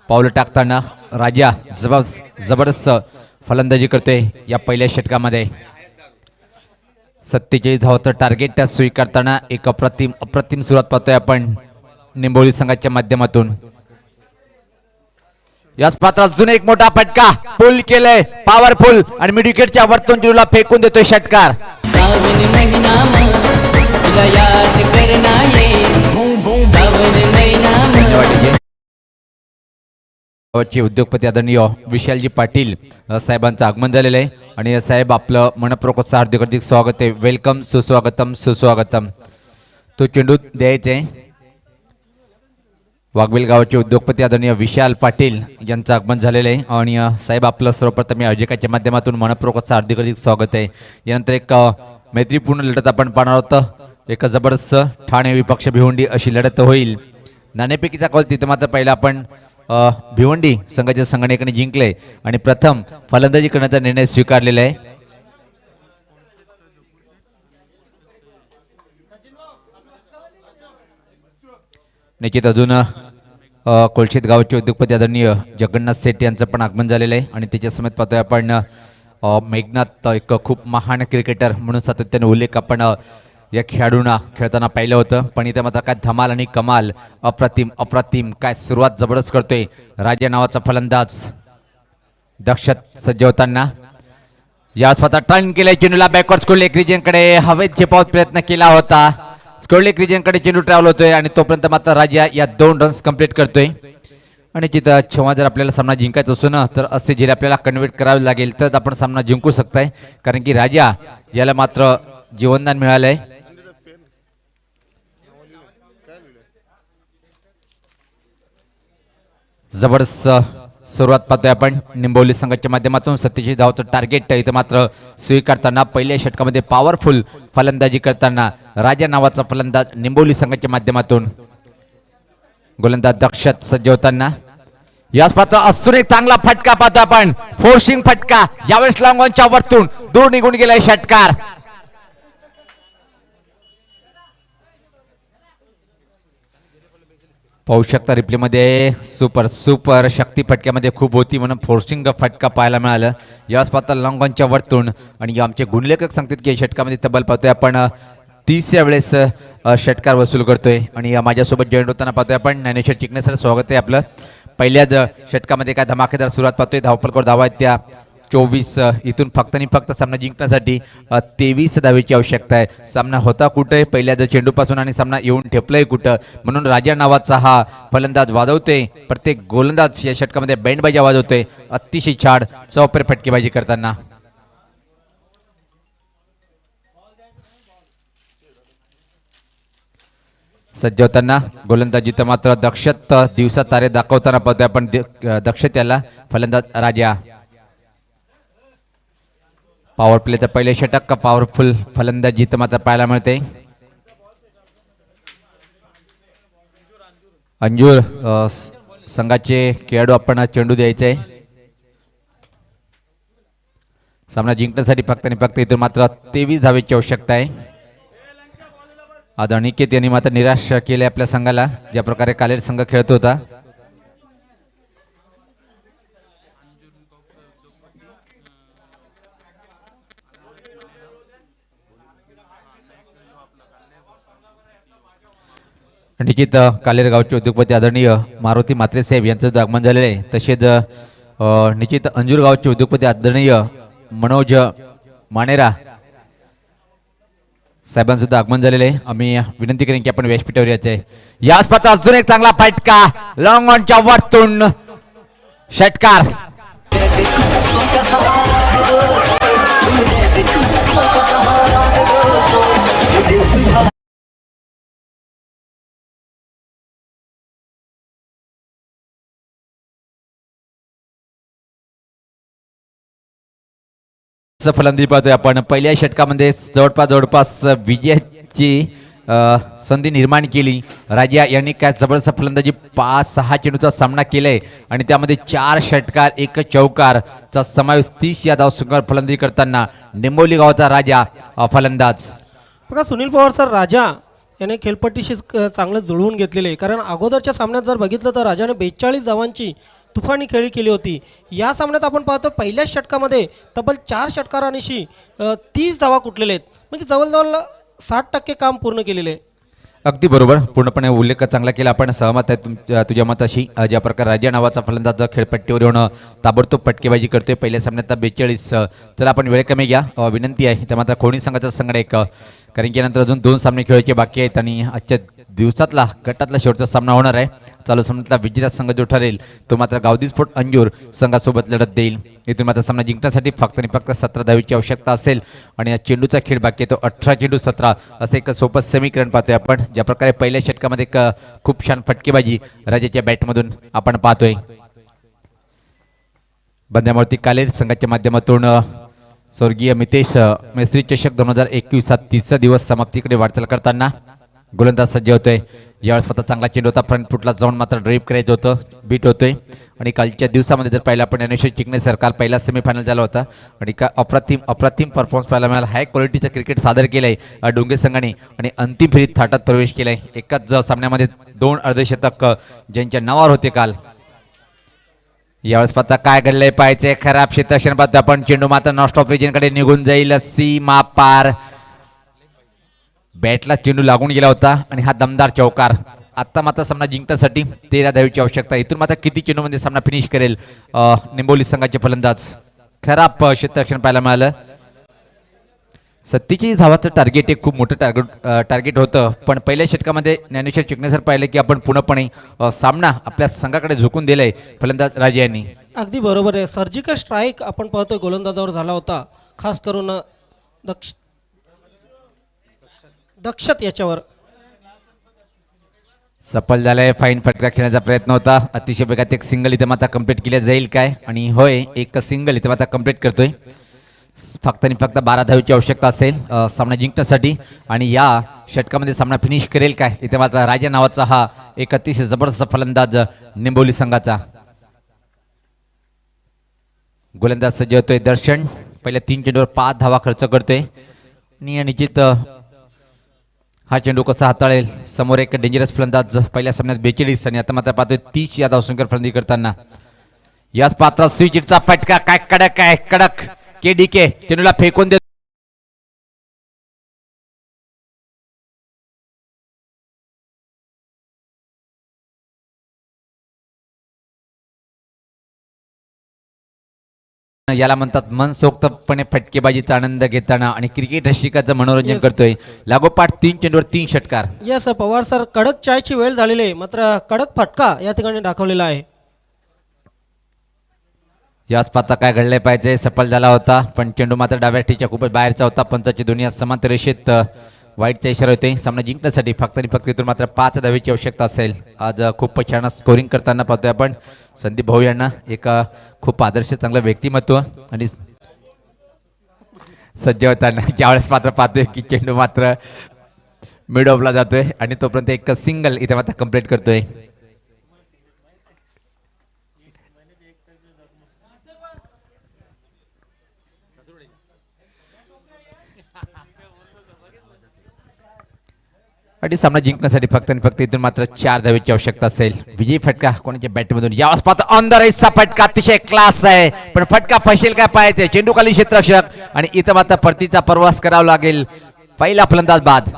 पावलं टाकताना राजा जबरदस्त फलंदाजी करतोय या पहिल्या षटकामध्ये. 47 धावाचं टार्गेट स्वीकारताना एक अप्रतिम सुरुवात पाहतोय आपण निंबोली संघाच्या माध्यमातून. याच पात्र अजून एक मोठा फटका पुल केलंय पॉवरफुल आणि मिड विकेटच्या वरतून चेंडूला फेकून देतोय षटकार. सावन महिना तुला याद करना ये सावन महिना गावाचे उद्योगपती आदरणीय विशालजी पाटील साहेबांचं आगमन झालेलं आहे आणि साहेब आपलं मनपूर्वक हार्दिक स्वागत आहे. वेलकम, सुस्वागतम सुस्वागतम. तो चेंडू द्यायचे वाघवेल गावाचे उद्योगपती आदरणीय विशाल पाटील यांचं आगमन झालेलं आहे आणि साहेब आपलं सर्वप्रथम या आयोजकाच्या माध्यमातून मनपूर्वक हार्दिक स्वागत आहे. यानंतर एक मैत्रीपूर्ण लढत आपण पाहणार आहोत. एक जबरदस्त ठाणे विपक्ष भिवंडी अशी लढत होईल. नाणेफेकीचा कॉल तिथे मात्र पहिला आपण भिवंडी संघाच्या संघटनेने जिंकले आणि प्रथम फलंदाजी करण्याचा निर्णय स्वीकारलेला आहे. निश्चित अजून कोळशेत गावाचे उद्योगपती आदरणीय जगन्नाथ सेठ यांचं पण आगमन झालेलं आहे आणि त्याच्या समेत पाहतोय आपण मेघनाथ एक खूप महान क्रिकेटर म्हणून सातत्याने उल्लेख आपण या खेळाडूंना खेळताना पाहिलं होतं. पण इथे मात्र काय धमाल आणि कमाल, अप्रतिम काय सुरुवात जबरदस्त करतोय राजा नावाचा फलंदाज. दक्षत सज्ज होताना या स्वतः टर्न केलाय चेंडूला बॅकवर्ड स्कोरलेक रिजनकडे हवेत झेपावत प्रयत्न केला होता. स्कोरलेक रिजनकडे चेंडू ट्रॅव्हल होतोय आणि तोपर्यंत मात्र राजा या 2 रन्स कंप्लीट करतोय. आणि तिथं जेव्हा जर आपल्याला सामना जिंकायचा असतो ना तर असे झेल आपल्याला कन्व्हर्ट करावे लागेल तर आपण सामना जिंकू शकताय. कारण की राजा याला मात्र जीवनदान मिळालंय. जबरदस्त सुरुवात पाहतोय आपण निंबोली संघाच्या माध्यमातून. 47 धावाचं टार्गेट इथं मात्र स्वीकारताना पहिल्या षटकामध्ये पॉवरफुल फलंदाजी करताना राजा नावाचा फलंदाज निंबोली संघाच्या माध्यमातून. गोलंदाज दक्षत सज्ज होताना याच पात्र असून एक चांगला फटका पाहतो आपण. फोर्सिंग फटका यावेळेस लॉंगॉनच्या वरतून दूर निघून गेलाय षटकार. पाहू शकता रिप्लेमध्ये सुपर शक्ती फटक्यामध्ये खूप होती म्हणून फोर्सिंग फटका पाहायला मिळालं. याच पात्र लॉंगॉनच्या वरतून आणि आमचे गुणलेखक सांगतात की षटकामध्ये तब्बल पाहतोय आपण 30 वेळेस षटकार वसूल करतोय. आणि माझ्यासोबत जॉईन होताना पाहतोय आपण ज्ञानेश्वर चिकणे सर, स्वागत आहे आपलं. पहिल्याच षटकामध्ये काय धमाकेदार सुरुवात पाहतोय. धावपलकर धावा आहेत त्या 24. इथून फक्त आणि फक्त सामना जिंकण्यासाठी 23 धावेची आवश्यकता आहे. सामना होता कुठे पहिल्या चेंडूपासून आणि सामना येऊन ठेपलाय कुठं म्हणून राजा नावाचा हा फलंदाज वाजवतोय. प्रत्येक गोलंदाज या षटकामध्ये बँडबाजी वाजवतोय अतिशय छाड चौपर फटकेबाजी करताना. सज्ज होताना गोलंदाजी तर मात्र दक्षत दिवसा तारे दाखवताना पाहतोय आपण दक्षत याला फलंदाज राजा. पॉवर प्लेचं पहिले षटक पॉवरफुल फलंदाजी तर मात्र पाहायला मिळते. अंजूर संघाचे खेळाडू आपण चेंडू द्यायचे. सामना जिंकण्यासाठी फक्त आणि फक्त इथून मात्र 23 धावेची आवश्यकता आहे. आज अनिकेत यांनी मात्र निराश केले आपल्या संघाला. ज्या प्रकारे कालेर संघ खेळत होता निश्चित कालेर गावचे उद्योगपती आदरणीय मारुती म्हात्रे साहेब यांचं आगमन झालेलं आहे. तसेच निश्चित अंजूर गावचे उद्योगपती आदरणीय मनोज मानेरा साहेबांचं सुद्धा आगमन झालेलं आहे. आम्ही विनंती करेन की आपण व्यासपीठावर यायचे. याच पात्र अजून एक चांगला फटका लॉंग ऑनच्या वरतून षटकार. फलंदाजी पाहतोय आपण. पहिल्या षटकामध्ये जवळपास विजयाची संधी निर्माण केली. राजा यांनी काय जबरदस्त फलंदाजी 5-6 चेंडूचा सामना केलाय आणि त्यामध्ये 4 षटकार 1 चौकारचा समावेश. 30 या धावसंख्येवर फलंदाजी करताना निंबोली गावाचा राजा फलंदाज. बघा सुनील पवार सर, राजा याने खेळपट्टीशी चांगलं जुळवून घेतलेले आहे. कारण अगोदरच्या सामन्यात जर बघितलं तर राजाने 42 धावांची तुफानी खेळी केली होती. या सामन्यात आपण पाहतो पहिल्याच षटकामध्ये तब्बल 4 षटकारांशी 30 धावा कुठलेले आहेत, म्हणजे जवळजवळ 60% काम पूर्ण केलेले आहे. अगदी बरोबर, पूर्णपणे उल्लेख चांगला केला. आपण सहमत आहे तुझ्या मताशी. ज्या प्रकारे राजा नावाचा फलंदाज खेळपट्टीवर येऊन ताबडतोब फटकेबाजी करतोय. पहिल्या सामन्यात 42. चला आपण वेळ कमी घ्या, विनंती आहे. त्या मात्र कोणी संघाचा संगणक, कारण की नंतर अजून 2 सामने खेळायचे बाकी आहेत आणि आजच्या दिवसातला गटातला शेवटचा सामना होणार आहे. चालू सामन्यातला विजेता संघ जो ठरेल तो मात्र गावदी स्पोर्ट अंजूर संघासोबत लढत देईल. इथून मात्र सामना जिंकण्यासाठी फक्त आणि फक्त 17 धावेची आवश्यकता असेल आणि या चेंडूचा खेळ बाकी आहे तो 18 चेंडू 17 असं एक सोपं समीकरण पाहतोय आपण. ज्या प्रकारे पहिल्या षटकामध्ये खूप छान फटकेबाजी राजाच्या बॅटमधून आपण पाहतोय. बंद्यामूर्ती कालेर संघाच्या माध्यमातून स्वर्गीय मितेश मैत्री चषक 2021 30चा दिवस समाप्तीकडे वाटचाल करताना गोलंदाज सज्ज होतोय. यावेळेस स्वतः चांगला चेंडू होता, फ्रंट फुटला जाऊन मात्र ड्राईव्ह करायचं होतं, बीट होतोय. आणि कालच्या दिवसामध्ये जर पाहिलं आपण ज्ञानेश्वर चिकणे काल पहिला सेमीफायनल झाला होता आणि का अप्रतिम परफॉर्मन्स पाहायला मिळाला. हाय क्वालिटीचं क्रिकेट सादर केलंय डोंगे संघाने आणि अंतिम फेरीत थाटात प्रवेश केलाय. एकाच सामन्यामध्ये 2 अर्धशतक ज्यांच्या नावावर होते काल. यावेळेस पाहता काय घडलंय पाहायचंय. खराब क्षेत्ररक्षण पाहतो आपण. चेंडू मात्र नॉन स्टॉप कडे निघून जाईल. सीमा पार. बॅटला चेंडू लागून गेला होता आणि हा दमदार चौकार. आता मात्र सामना जिंकण्यासाठी 13 धावेची आवश्यकता. इथून मात्र किती चेंडूमध्ये सामना फिनिश करेल निंबोली संघाचे फलंदाज. खराब क्षेत्ररक्षण पाहायला मिळालं. 47 धावाचं टार्गेट एक खूप मोठं टार्गेट होतं, पण पहिल्या षटकामध्ये ज्ञानेश्वर चिकणे सर पाहिलं की आपण पूर्णपणे सामना आपल्या संघाकडे झुकून दिलाय फलंदाज राजे यांनी. अगदी बरोबर आहे. सर्जिकल स्ट्राईक आपण पाहतोय गोलंदाजावर झाला होता, खास करून दक्षत याच्यावर. सफल झालाय. फाईन फटका खेळण्याचा प्रयत्न होता. अतिशय वेगात एक सिंगल इथे मात्र कंप्लीट केल्या जाईल काय, आणि होय एक सिंगल इथे मात्र कंप्लीट करतोय. फक्त आणि फक्त 12 धावेची आवश्यकता असेल सामना जिंकण्यासाठी आणि या षटकामध्ये सामना फिनिश करेल काय. इथे मात्र राजा नावाचा हा एक अतिशय जबरदस्त फलंदाज निंबोली संघाचा. गोलंदाज सज्ज होतोय दर्शन. पहिल्या 3 चेंडूवर 5 धावा खर्च करतोय आणि निश्चित हा चेंडू कसा हाताळेल. समोर एक डेंजरस फलंदाज पहिल्या सामन्यात 42 आणि आता मात्र पाहतोय 30 या धावसंख्येवर फलंदाजी करताना. याच पात्र स्विचचा फटका काय कडक आहे, कडक. के चेंडूला फेकून देतो. याला म्हणतात मनसोक्तपणे फटकेबाजीचा आनंद घेताना आणि क्रिकेट रसिकाचं मनोरंजन करतोय. लागोपाठ 3 चेंडूवर 3 षटकार. यस पवार सर, कडक चायची वेळ झालेली आहे, मात्र कडक फटका या ठिकाणी दाखवलेला आहे. याच पाहता काय घडले पाहिजे. सफल झाला होता, पण चेंडू मात्र डाव्या टीच्या खूपच बाहेरचा होता. पंचाची दुनिया समांतर रेषेत वाईटचा इशारा होते. सामना जिंकण्यासाठी फक्त आणि फक्त इथून मात्र 5 धावेची आवश्यकता असेल. आज खूप छान स्कोरिंग करताना पाहतोय आपण संदीप भाऊ यांना. एक खूप आदर्श चांगलं व्यक्तिमत्व आणि सज्ज होताना ज्यावेळेस मात्र पाहतोय की चेंडू मात्र मिड ऑफला जातोय आणि तोपर्यंत एक सिंगल इथे मात्र कंप्लीट करतोय. आणि सामना जिंकण्यासाठी फक्त आणि फक्त इथून मात्र 4 धावेची आवश्यकता असेल. विजयी फटका कोणाच्या बॅटमधून यावेळेस पाहतो ऑन द राईसचा फटका अतिशय क्लास आहे, पण फटका फसेल काय पाहायचे. चेंडू खाली क्षेत्ररक्षक आणि इथं मात्र परतीचा प्रवास करावा लागेल. पहिला फलंदाज बाद.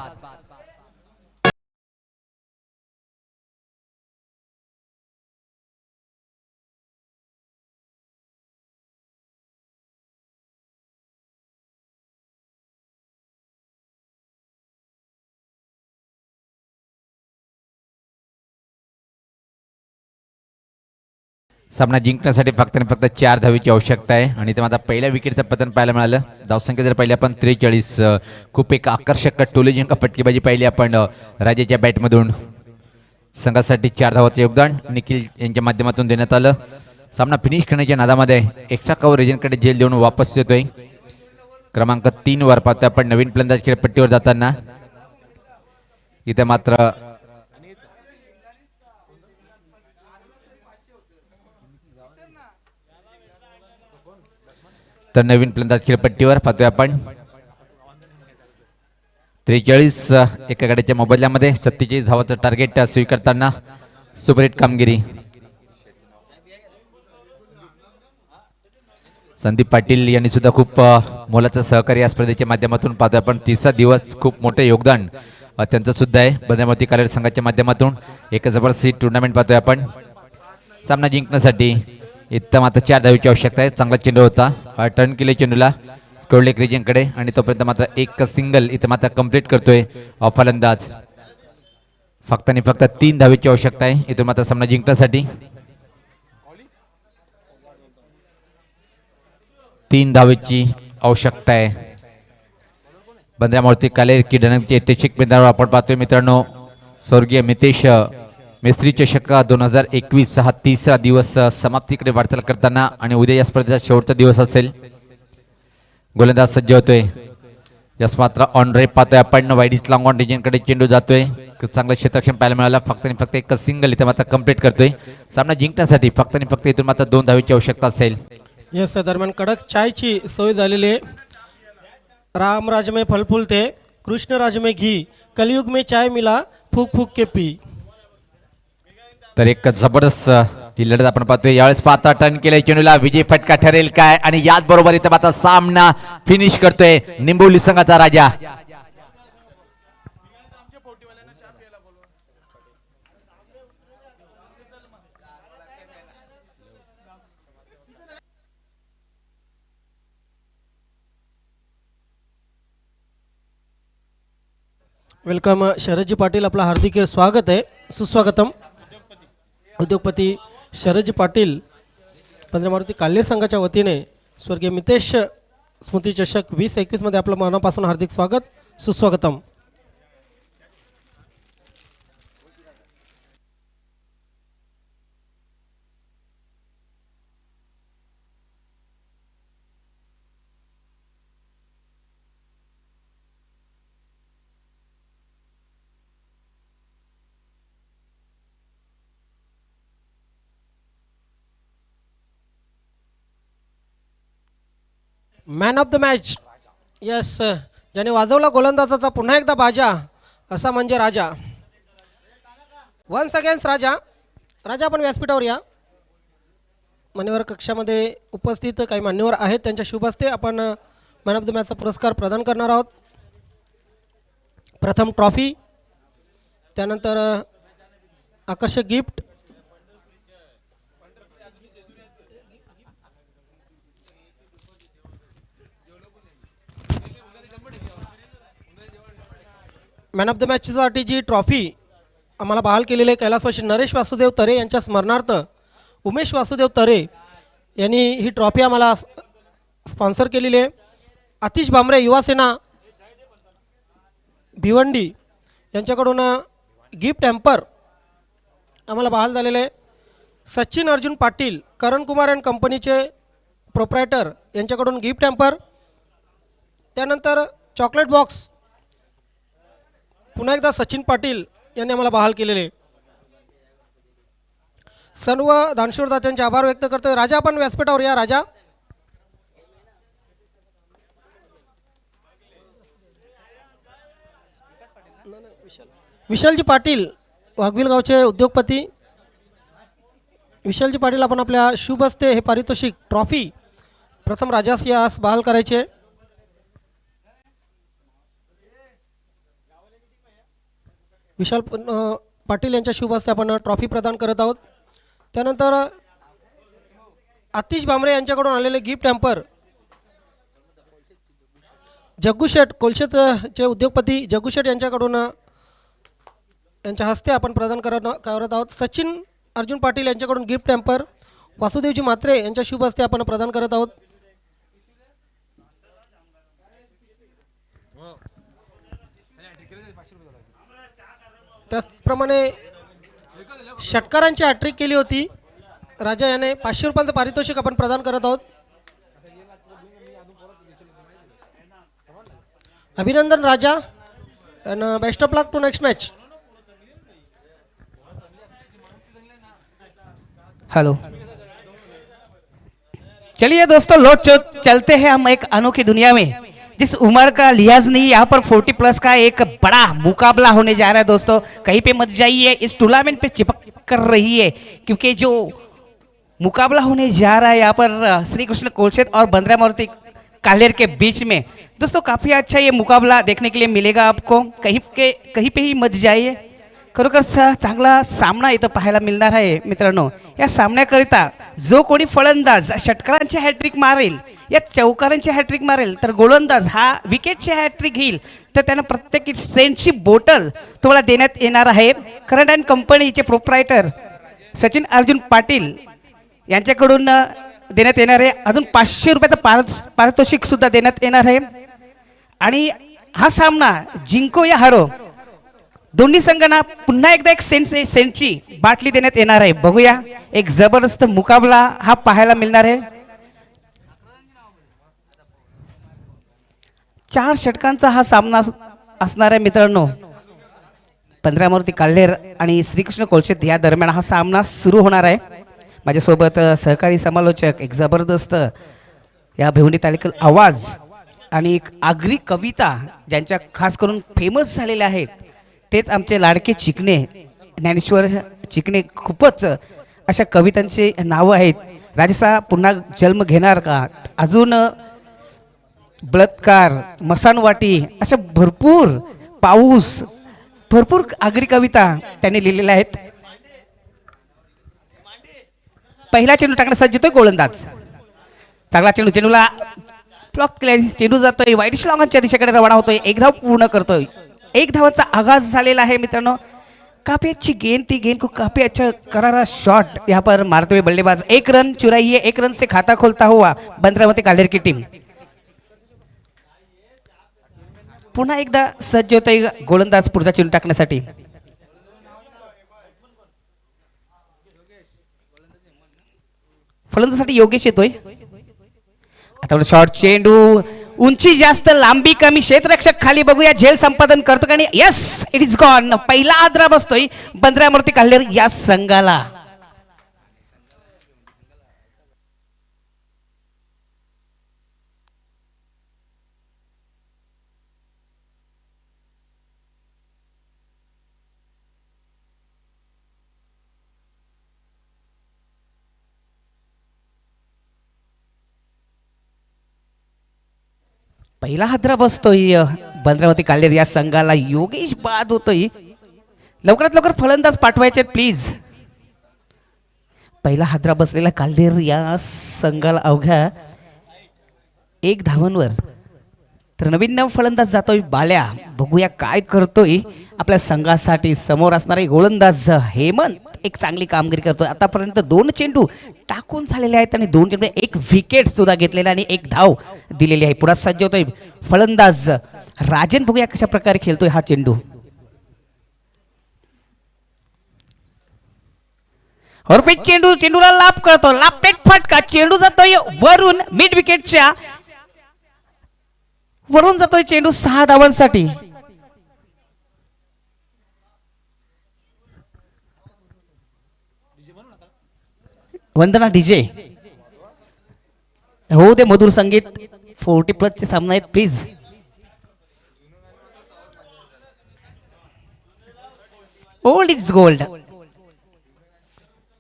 सामना जिंकण्यासाठी फक्त आणि फक्त 4 धावेची आवश्यकता आहे आणि ते मात्र पहिल्या विकेटचं पतन पाहायला मिळालं. धावसंख्या जर पाहिली आपण 43. खूप एक आकर्षक टोलेजिंका फटकेबाजी पाहिली आपण राजाच्या बॅटमधून. संघासाठी 4 धावाचं योगदान निखिल यांच्या माध्यमातून देण्यात आलं. सामना फिनिश करण्याच्या नादामध्ये एक्स्ट्रा कव्हर एजंटकडे झेल देऊन वापस येतोय. क्रमांक 3 वर पाहतोय आपण नवीन फलंदाज खेळपट्टीवर जाताना. इथे मात्र तर नवीन फलंदाज खेळपट्टीवर पाहतोय आपण 43 एका गाडीच्या मोबदल्यामध्ये 47 धावाचं टार्गेट स्वीकारताना सुपरहिट कामगिरी. संदीप पाटील यांनी सुद्धा खूप मोलाचं सहकार्य या स्पर्धेच्या माध्यमातून पाहतोय आपण. तिसरा दिवस खूप मोठं योगदान त्यांचं सुद्धा आहे. बंद्रामती कालेर संघाच्या माध्यमातून एक जबरदस्त टुर्नामेंट पाहतोय आपण. सामना जिंकण्यासाठी इथं मात्र 4 धावेची आवश्यकता आहे. चांगला चेंडू होता, टर्न केले चेंडूला स्कोरलेक रिजनकडे आणि तोपर्यंत मात्र एक सिंगल इथं मात्र कंप्लीट करतोय फलंदाज. फक्त आणि फक्त 3 धावेची आवश्यकता आहे इथून मात्र सामना जिंकण्यासाठी. 3 धावेची आवश्यकता आहे. बंद्रामूर्ती कालेर की डणकचे ऐतिहासिक मैदानावर आपण पाहतोय मित्रांनो. स्वर्गीय मितेश मिस्त्री चषक 2021 हा तिसरा दिवस समाप्तीकडे वाटचाल करताना आणि उद्या या स्पर्धेचा शेवटचा दिवस असेल. गोलंदाज सज्ज होतोय. यस मात्र ऑन रेप पाहतोय आपण. वाईडीच लॉंग ऑन रिजनकडे चेंडू जातोय. चांगलं क्षेत्ररक्षण पाहायला मिळालं. फक्त आणि फक्त एक सिंगल इथे मात्र कंप्लीट करतोय. सामना जिंकण्यासाठी फक्त आणि फक्त इथून मात्र 2 धावेची आवश्यकता असेल. यस दरम्यान कडक चायची सोय झालेली आहे. राम राज में फल फूलते, कृष्ण राज में घी, कलयुग में चाय मिला, फूक फूक के पी. तर एक जबरदस्त ही लढत आपण पाहतोय. यावेळेस पाहता टर्न केलंय चेंडूला. विजय फटका ठरेल काय आणि याच बरोबर इथं मात्र सामना फिनिश करतोय निंबोली संघाचा राजा. वेलकम शरदजी पाटील, आपलं हार्दिक स्वागत आहे, सुस्वागतम. उद्योगपती शरदजी पाटील बंद्रामूर्ती कालेर संघाच्या वतीने स्वर्गीय मितेश स्मृती चषक 2021 मध्ये आपलं मनापासून हार्दिक स्वागत, सुस्वागतम. Man of the match, yes, ज्याने वाजवला गोलंदाजाचा पुन्हा एकदा बाजा असा म्हणजे राजा. वन्स अगेन्स्ट राजा. राजा आपण व्यासपीठावर या. मान्यवर कक्षामध्ये उपस्थित काही मान्यवर आहेत, त्यांच्या शुभ हस्ते आपण मॅन ऑफ द मॅचचा पुरस्कार प्रदान करणार आहोत. प्रथम ट्रॉफी, त्यानंतर आकर्षक गिफ्ट, मॅन ऑफ द मॅचसाठी जी ट्रॉफी आम्हाला बहाल केलेली आहे कैलासवासी नरेश वासुदेव तरे यांच्या स्मरणार्थ उमेश वासुदेव तरे यांनी ही ट्रॉफी आम्हाला स्पॉन्सर केलेली आहे. आतिश भामरे युवासेना भिवंडी यांच्याकडून गिफ्ट हॅम्पर आम्हाला बहाल झालेले आहे. सचिन अर्जुन पाटील करण कुमार अँड कंपनीचे प्रोप्रायटर यांच्याकडून गिफ्ट हॅम्पर. त्यानंतर चॉकलेट बॉक्स पुन्हा एकदा सचिन पाटील यांनी आम्हाला बहाल केलेले. सर्व दानशूरदात्यांचे आभार व्यक्त करतोय. राजा आपण व्यासपीठावर या. राजा विशालजी पाटील वाघविल गावचे उद्योगपती. विशालजी पाटील आपण आपल्या शुभ हस्ते हे पारितोषिक ट्रॉफी प्रथम राजास यास बहाल करायचे. विशाल पाटील यांच्या शुभ हस्ते आपण ट्रॉफी प्रदान करत आहोत. त्यानंतर आतिश भामरे यांच्याकडून आलेले गिफ्ट हॅम्पर जग्गू शेठ कोलशेतचे उद्योगपती जग्गू शेठ यांच्याकडून यांच्या हस्ते आपण प्रदान करत आहोत. सचिन अर्जुन पाटील यांच्याकडून गिफ्ट हॅम्पर वासुदेवजी म्हात्रे यांच्या शुभ हस्ते आपण प्रदान करत आहोत. त्याचप्रमाणे षटकारांची हॅट्रिक केली होती राजा याने 500 रुपयांचं पारितोषिक आपण प्रदान करत आहोत. अभिनंदन राजा and best of luck to next match. Hello, चलिए दोस्तों, लौट चलते हैं हम एक अनोखी दुनिया में. जिस उम्र का लिहाज नहीं, यहाँ पर 40+ का एक बड़ा मुकाबला होने जा रहा है दोस्तों. कहीं पे मत जाइए, इस टूर्नामेंट पे चिपक कर रही है क्योंकि जो मुकाबला होने जा रहा है यहाँ पर श्री कृष्ण कोलशेत और बंद्रा मारुति कालेर के बीच में। दोस्तों काफ़ी अच्छा ये मुकाबला देखने के लिए मिलेगा आपको, कहीं पे ही मत जाइए। खरोखर चांगला सामना इथं पाहायला मिळणार आहे मित्रांनो। या सामन्याकरिता जो कोणी फलंदाज षटकारांची हॅट्रिक मारेल या चौकारांची हॅट्रिक मारेल तर गोलंदाज हा विकेटची हॅट्रिक घेईल तर त्यांना प्रत्येक सेंटची बॉटल तुम्हाला देण्यात येणार आहे। करंट अँड कंपनीचे प्रोप्रायटर सचिन अर्जुन पाटील यांच्याकडून देण्यात येणार आहे। अजून 500 रुपयाचं पारितोषिक सुद्धा देण्यात येणार आहे। आणि हा सामना जिंको या हारो दोन्ही संघांना पुन्हा एकदा एक सेंटची बाटली देण्यात येणार आहे। बघूया एक जबरदस्त मुकाबला हा पाहायला मिळणार आहे। 4 षटकांचा हा सामना असणार आहे मित्रांनो। 15 मारुती काल्हेर आणि श्रीकृष्ण कोलशेत या दरम्यान हा सामना सुरू होणार आहे। माझ्यासोबत सहकारी समालोचक एक जबरदस्त या भिवंडी तालुक्यातील आवाज आणि एक आगरी कविता ज्यांच्या खास करून फेमस झालेल्या आहेत तेच आमचे लाडके चिकणे ज्ञानेश्वर चिकणे। खूपच अशा कवितांचे नावं आहेत। राजसा पुन्हा जन्म घेणार का, अजून बलात्कार, मसानवाटी, अशा भरपूर पाऊस, भरपूर आगरी कविता त्यांनी लिहिलेल्या आहेत। पहिला चेंडू टाकण्यास सज्ज होतोय गोलंदाज। चांगला चेंडूला ब्लॉक केलाय, चेंडू जातोय वाईट श्लॉगांच्या दिशेकडे रवाना होतोय। एक धाव पूर्ण करतोय, 1 धावाचा आगाज झालेला है मित्रों। काफी अच्छी गेंद थी, गेंद को काफी अच्छा करारा शॉट यहाँ पर मारते हुए बल्लेबाज 1 रन चुराई है। 1 रन से खाता खोलता हुआ बंद्रावती कालेर की टीम पुन्हा एकदा सज्ज होते गोलंदाज पुढचा चेंडू टाकण्यासाठी। फलंदाजासाठी योगेश येतोय। आता शॉर्ट चेंडू, उंची जास्त लांबी कमी, क्षेत्ररक्षक खाली, बघूया झेल संपादन करतो का नाही। Yes, it is gone. पहिला आद्रा बसतोय बंद्रा मारुती काल्हेर या संघाला। पहिला हादरा बसतोय बंद्रावती काल्हेर या संघाला। योगेश बाद होतोय, लवकरात लवकर फलंदाज पाठवायचे प्लीज। पहिला हादरा बसलेला काल्हेर या संघाला अवघ्या 1 धावांवर। तर नवीन फलंदाज जातोय बाल्या, बघूया काय करतोय आपल्या संघासाठी। समोर असणारे गोलंदाज हेमंत एक चांगली कामगिरी करतोय। आतापर्यंत 2 चेंडू टाकून झालेले आहेत आणि 2 चेंडू 1 विकेट सुद्धा घेतलेला आणि 1 धाव दिलेली आहे। पुढे सज्ज होतोय फलंदाज राजन, बघूया कशा प्रकारे खेळतोय हा चेंडू। और चेंडूला लाभ करतो, लाभपेट फटका, चेंडू जातोय वरून मिड विकेटच्या वरून जातोय चेंडू 6 धावांसाठी। वंदना डीजे हो दे मधुर संगीत। 40+ चे सामना आहेत प्लीज। Old it's gold.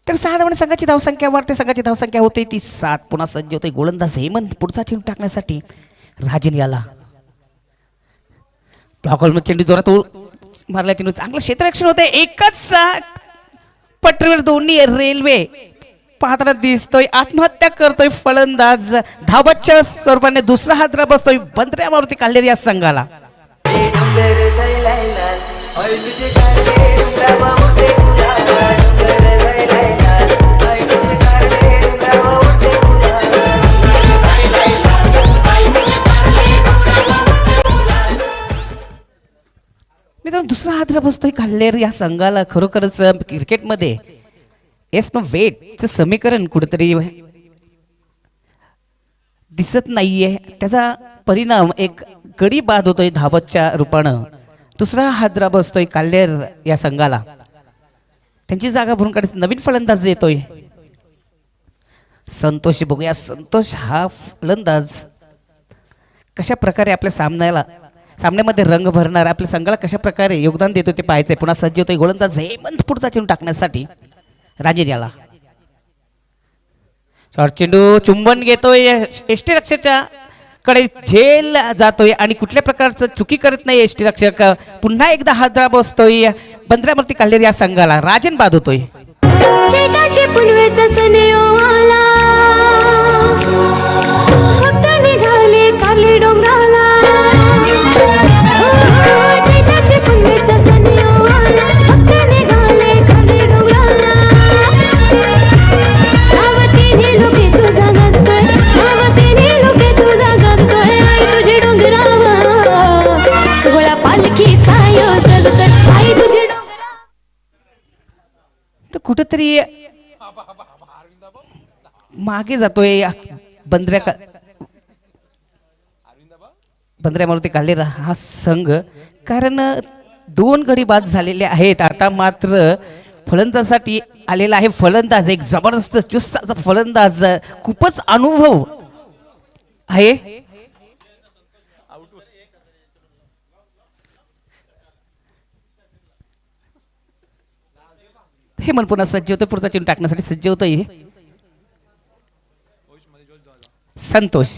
तर 6 धावांनी संघाची धावसंख्या वाढते, संघाची धावसंख्या होते ती 7। पुन्हा सज्ज होते गोलंदाज हेमंत पुढचा चेंडू टाकण्यासाठी। राजन याला ब्लॉकहोल चेंडू जोरात मारला, चेंडू चांगलं क्षेत्ररक्षण होते। एकच पटरीवर दोन्ही रेल्वे पाहताना दिसतोय। आत्महत्या करतोय फलंदाज, धावच्या स्वरूपाने दुसरा हादरा बसतोय बंद्रा मारुती काल्हेर या संघाला। मित्रांनो दुसरा हादरा बसतोय काल्हेर या संघाला। खरोखरच क्रिकेटमध्ये एस नो वेटचं समीकरण कुठेतरी दिसत नाहीये, त्याचा परिणाम एक गडी बाद होतोय धावतच्या रूपानं। दुसरा हादरा बसतोय काल्हेर या संघाला। त्यांची जागा भरून काढण्यासाठी नवीन फलंदाज येतोय संतोष। बघूया संतोष हा फलंदाज कशा प्रकारे आपल्या सामन्यामध्ये रंग भरणार, आपल्या संघाला कशा प्रकारे योगदान देतो ते पाहायचंय। पुन्हा सज्ज होतोय गोलंदाज हेमंत पुढचा चेंडू टाकण्यासाठी। राजेन याला शॉर्ट चेंडू चुंबन घेतोय एष्टी रक्षकाच्या कडे झेल जातोय आणि कुठल्या प्रकारचं चुकी करत नाही एष्टी रक्षक. पुन्हा एकदा हादरा बसतोय बंदऱ्यावरती काढलेल्या या संघाला. राजन बाद होतोय. चैताची पुनवेचा सनेओ आला, भक्त निघाले कारले डोंगराला. चैताची पुनवेचा सनेओ आला, भक्त निघाले कारले डोंगराला. आवतीने लोके तुझा गाजतोय, आवतीने लोके तुझा गाजतोय. आई तुझी डोंगरावर सोहळा पालखीचा यो सजतोय. आई तुझी तर कुठेतरी मागे जातोय बंदऱ्यावरती काढलेला हा संघ. कारण 2 गडी बाद झालेले आहेत. आता मात्र फलंदाजासाठी आलेला आहे फलंदाज, एक जबरदस्त चुस्त फलंदाज, खूपच अनुभव आहे. हे मन पुन्हा सज्ज होतं, पुढचा चेंडू टाकण्यासाठी सज्ज होतोय संतोष.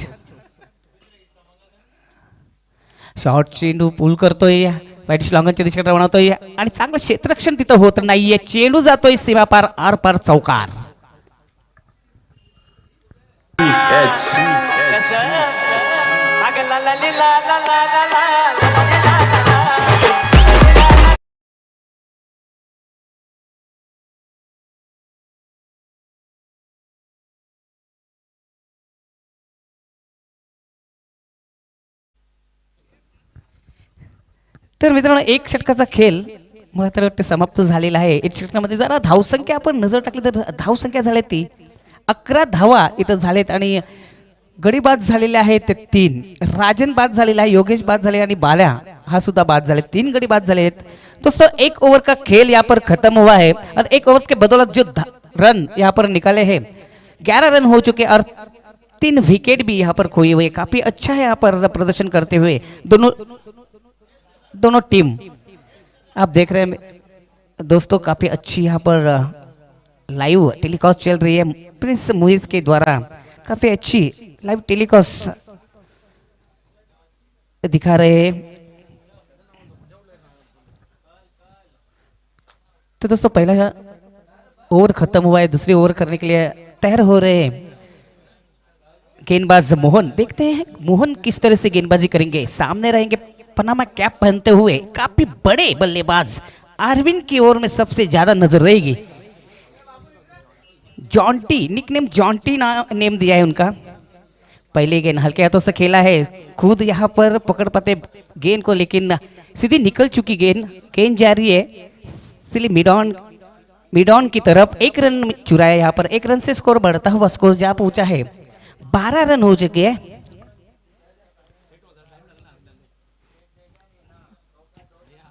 शॉर्ट चेंडू पूल करतोय, वाईट लॉंगनच्या दिशेकडे रवानतोय आणि चांगलं क्षेत्ररक्षण तिथं होत नाहीये. चेंडू जातोय सीमा पार आर पार चौकार. तर मित्रांनो, एक षटकाचा खेळ मला तर वाटते समाप्त झालेला आहे. एक षटकामध्ये जरा धावसंख्या आपण नजर टाकली तर धावसंख्या झाल्या ती 11 धावा इथं झालेत आणि गडी बाद झालेले आहेत 3. राजन बाद झालेला आहे, योगेश बाद झाले आणि बाल्या हा सुद्धा बाद झाले. 3 गडी बाद झाले आहेत. दोस्तों, 1 ओवर का खेल यहाँ पर खत्म हुआ है और 1 ओवर के बदौलत जो रन यहाँ पर निकाले हैं 11 रन हो चुके और 3 विकेट भी यहाँ पर खोए हुए. काफी अच्छा है यहाँ पर प्रदर्शन करते हुए दोनों टीम. आप देख रहे हैं दोस्तों, काफी अच्छी यहाँ पर लाइव टेलीकास्ट चल रही है प्रिंस मुइज के द्वारा. काफी अच्छी लाइव टेलीकास्ट दिखा रहे हैं. तो दोस्तों, पहला ओवर खत्म हुआ है, दूसरी ओवर करने के लिए तैयार हो रहे हैं गेंदबाज मोहन. देखते हैं मोहन किस तरह से गेंदबाजी करेंगे. सामने रहेंगे पनामा कैप पहनते हुए काफी बड़े बल्लेबाज अरविंद की ओर में सबसे ज्यादा नजर रहेगी. जॉन्टी, निकनेम जॉन्टी नेम दिया है उनका. पहले गेंद हल्के हाथों से खेला है, खुद यहाँ पर पकड़ पाते गेंद को, लेकिन सीधी निकल चुकी गेंद जा रही है सिली मिडॉन की तरफ. 1 रन चुराया यहाँ पर. 1 रन से स्कोर बढ़ता हुआ स्कोर जा पहुंचा है 12 रन हो चुके हैं.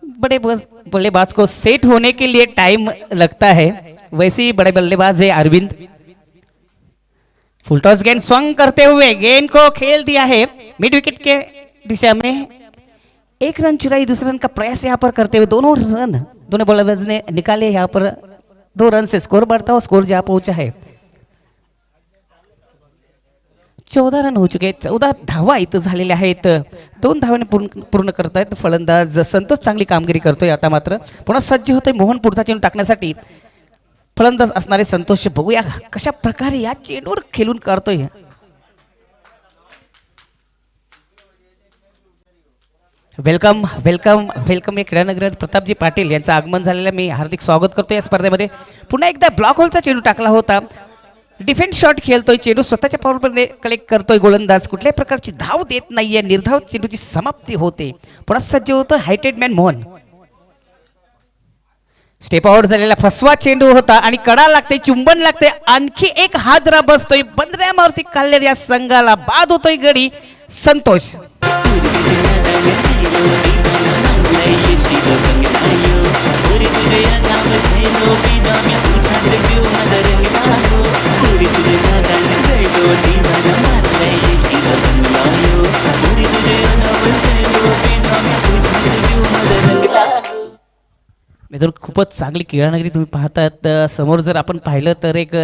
बड़े बल्लेबाज को सेट होने के लिए टाइम लगता है, वैसे ही बड़े बल्लेबाज है अरविंद. फुल टॉस गेंद स्वंग करते हुए गेंद को खेल दिया है मिड विकेट के दिशा में. 1 रन चुराई, दूसरे रन का प्रयास यहाँ पर करते हुए दोनों बल्लेबाज ने निकाले. यहाँ पर 2 रन से स्कोर बढ़ता हुआ स्कोर जा पहुंचा है 14 रन हो चुके. 14 धावा इथं झालेल्या आहेत. 2 धावाने पूर्ण करतायत फलंदाज संतोष. चांगली कामगिरी करतोय. आता मात्र पुन्हा सज्ज होतोय मोहन पुढचा चेंडू टाकण्यासाठी. फलंदाज असणारे संतोष, बघूया कशा प्रकारे या चेंडूवर खेळून काढतोय. Welcome welcome welcome. हे क्रीडानगर प्रतापजी पाटील यांचं आगमन झालेलं मी हार्दिक स्वागत करतो या स्पर्धेमध्ये. पुन्हा एकदा ब्लॉक होलचा चेंडू टाकला होता. डिफेन्स शॉट खेळतोय, चेंडू स्वतःच्या पावरमध्ये कलेक्ट करतोय गोलंदाज. कुठल्याही प्रकारची धाव देत नाहीये, निर्धाव चेंडूची समाप्ती होते. पुन्हा सज्ज होतं हायटेड मॅन मोहन. स्टेप आउट झालेला फसवा चेंडू होता आणि कडा लागते, चुंबन लागते. आणखी एक हादरा बसतोय बंदऱ्यावरती काढलेल्या या संघाला. बाद होतोय गडी संतोष. मित्र, खूपच चांगली क्रीडानगरी तुम्ही पाहतात. समोर जर आपण पाहिलं तर एक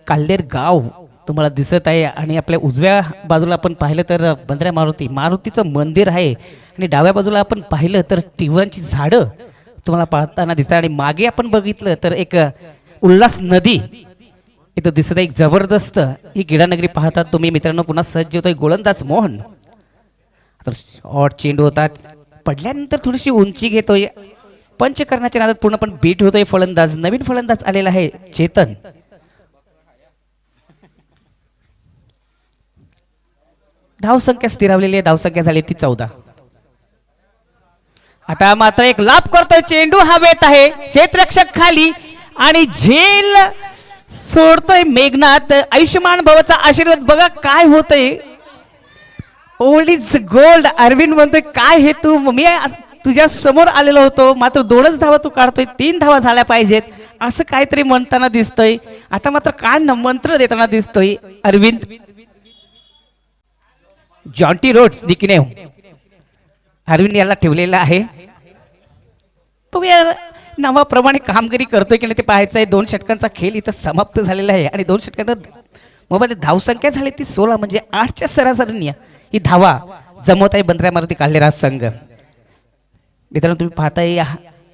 काल्हेर गाव तुम्हाला दिसत आहे आणि आपल्या उजव्या बाजूला आपण पाहिलं तर बंद्र्या मारुतीचं मंदिर आहे आणि डाव्या बाजूला आपण पाहिलं तर टिवरांची झाडं तुम्हाला पाहताना दिसतात आणि मागे आपण बघितलं तर एक उल्हास नदी इथं दिसत आहे. एक जबरदस्त ही क्रीडानगरी पाहतात तुम्ही मित्रांनो. पुन्हा सज्ज होतोय गोलंदाज मोहन. तर शॉट चेंडू होतात पडल्यानंतर थोडीशी उंची घेतोय पंच करण्याच्या नादात पूर्ण पण बीट होतोय फलंदाज. नवीन फलंदाज आलेला आहे चेतन. धावसंख्या स्थिरावलेली आहे. धावसंख्या झाली ती 14. आता मात्र एक लाभ करतोय चेंडू हवेत आहे क्षेत्ररक्षक खाली आणि झेल सोडतोय मेघनाथ. आयुष्यमान भवचा आशीर्वाद बघा काय होतंय. Old is gold. अरविंद म्हणतोय काय हे तू मी तुझ्या समोर आलेलो होतो मात्र 2च धावा तू काढतोय 3 धावा झाल्या पाहिजेत असं काहीतरी म्हणताना दिसतोय. आता मात्र काय मंत्र देताना दिसतोय Arvind. Jonty Rhodes nickname Arvind याला ठेवलेला आहे. बघूया नावाप्रमाणे कामगिरी करतोय की नाही ते पाहायचं आहे. 2 षटकांचा खेळ इथं समाप्त झालेला आहे आणि 2 षटकांना मोबाईल धावसंख्या झाली ती 16 म्हणजे 8च्या सरासरीने ही धावा जमवत आहे बंद्र्या मारुती काढलेला संघ. मित्रांनो तुम्ही पाहताय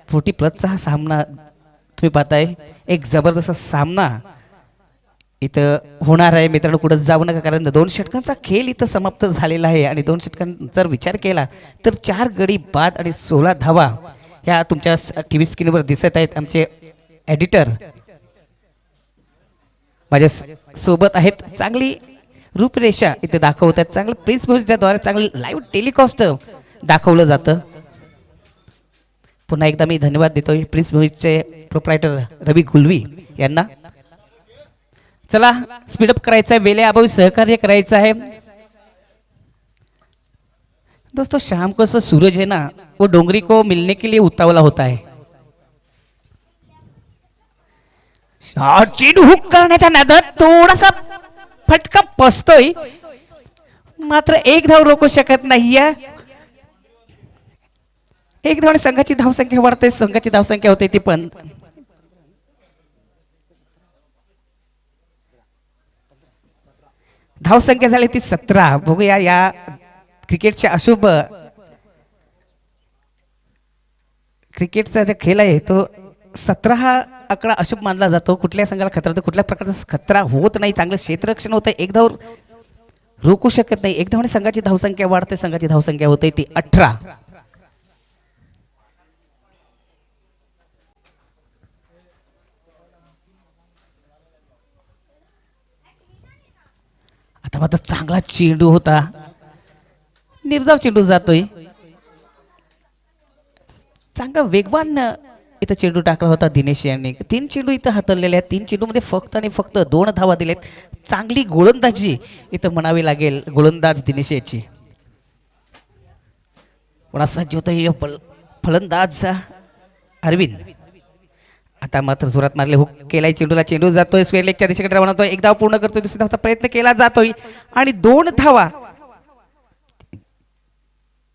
40+ हा सामना तुम्ही पाहताय एक जबरदस्त सामना इथं होणार आहे मित्रांनो. कुठं जाऊ नका कारण 2 षटकांचा खेळ इथं समाप्त झालेला आहे आणि 2 षटकांचा जर विचार केला तर 4 गडी बाद आणि 16 धावा ह्या तुमच्या टीव्ही स्क्रीनवर दिसत आहेत. आमचे एडिटर माझ्या सोबत आहेत. चांगली रूपरेषा इथे दाखवतात. चांगलं प्रिन्स म्युझिकद्वारे चांगलं लाईव्ह टेलिकास्ट दाखवलं जातं. पुन्हा एकदा मी धन्यवाद देतोय प्रिन्स म्युझिकचे प्रोप्रायटर रवी गुलवी यांना. चला स्पीडअप करायचं आहे. वेळे अभावी सहकार्य करायचं आहे दोस्तों. शाम को सूरज है ना वो डोंगरी को मिलने के लिए उतावला होता है. चेंडू हुक करण्याच्या नादात थोडासा फटका बसतोय मात्र 1 धाव रोखू शकत नाहीये. 1 धावाने संघाची धावसंख्या वाढते. संघाची धावसंख्या होते ती पण धावसंख्या झाली ती 17. बघूया या क्रिकेटच्या अशुभ क्रिकेटचा जो खेळ आहे तो 17 हा आकडा अशुभ मानला जातो. कुठल्या संघाला खतरा होतो कुठल्या प्रकारचा खतरा होत नाही. चांगलं क्षेत्ररक्षण होतं. 1 धाव रोखू शकत नाही. 1 धावाने संघाची धावसंख्या वाढते. संघाची धावसंख्या होते ती 18. आता मात्र चांगला चेंडू होता. निर्धाव चेंडू जातोय. चांगला वेगवान इथं चेंडू टाकला होता दिनेश यांनी. 3 चेंडू इथं हाताळलेले आहेत. 3 चेंडूमध्ये फक्त आणि फक्त 2 धावा दिलेत. चांगली गोलंदाजी इथं म्हणावी लागेल गोलंदाज दिनेश याची. पुन्हा सज्ज होतोय फलंदाज अरविंद. आता मात्र जोरात मारले हुक केलाय चेंडूला. चेंडू जातोय स्क्वेअर लेगच्या दिशेकडे रवाना होतोय. 1 धाव पूर्ण करतोय. दुसरी धावचा प्रयत्न केला जातोय आणि 2 धावा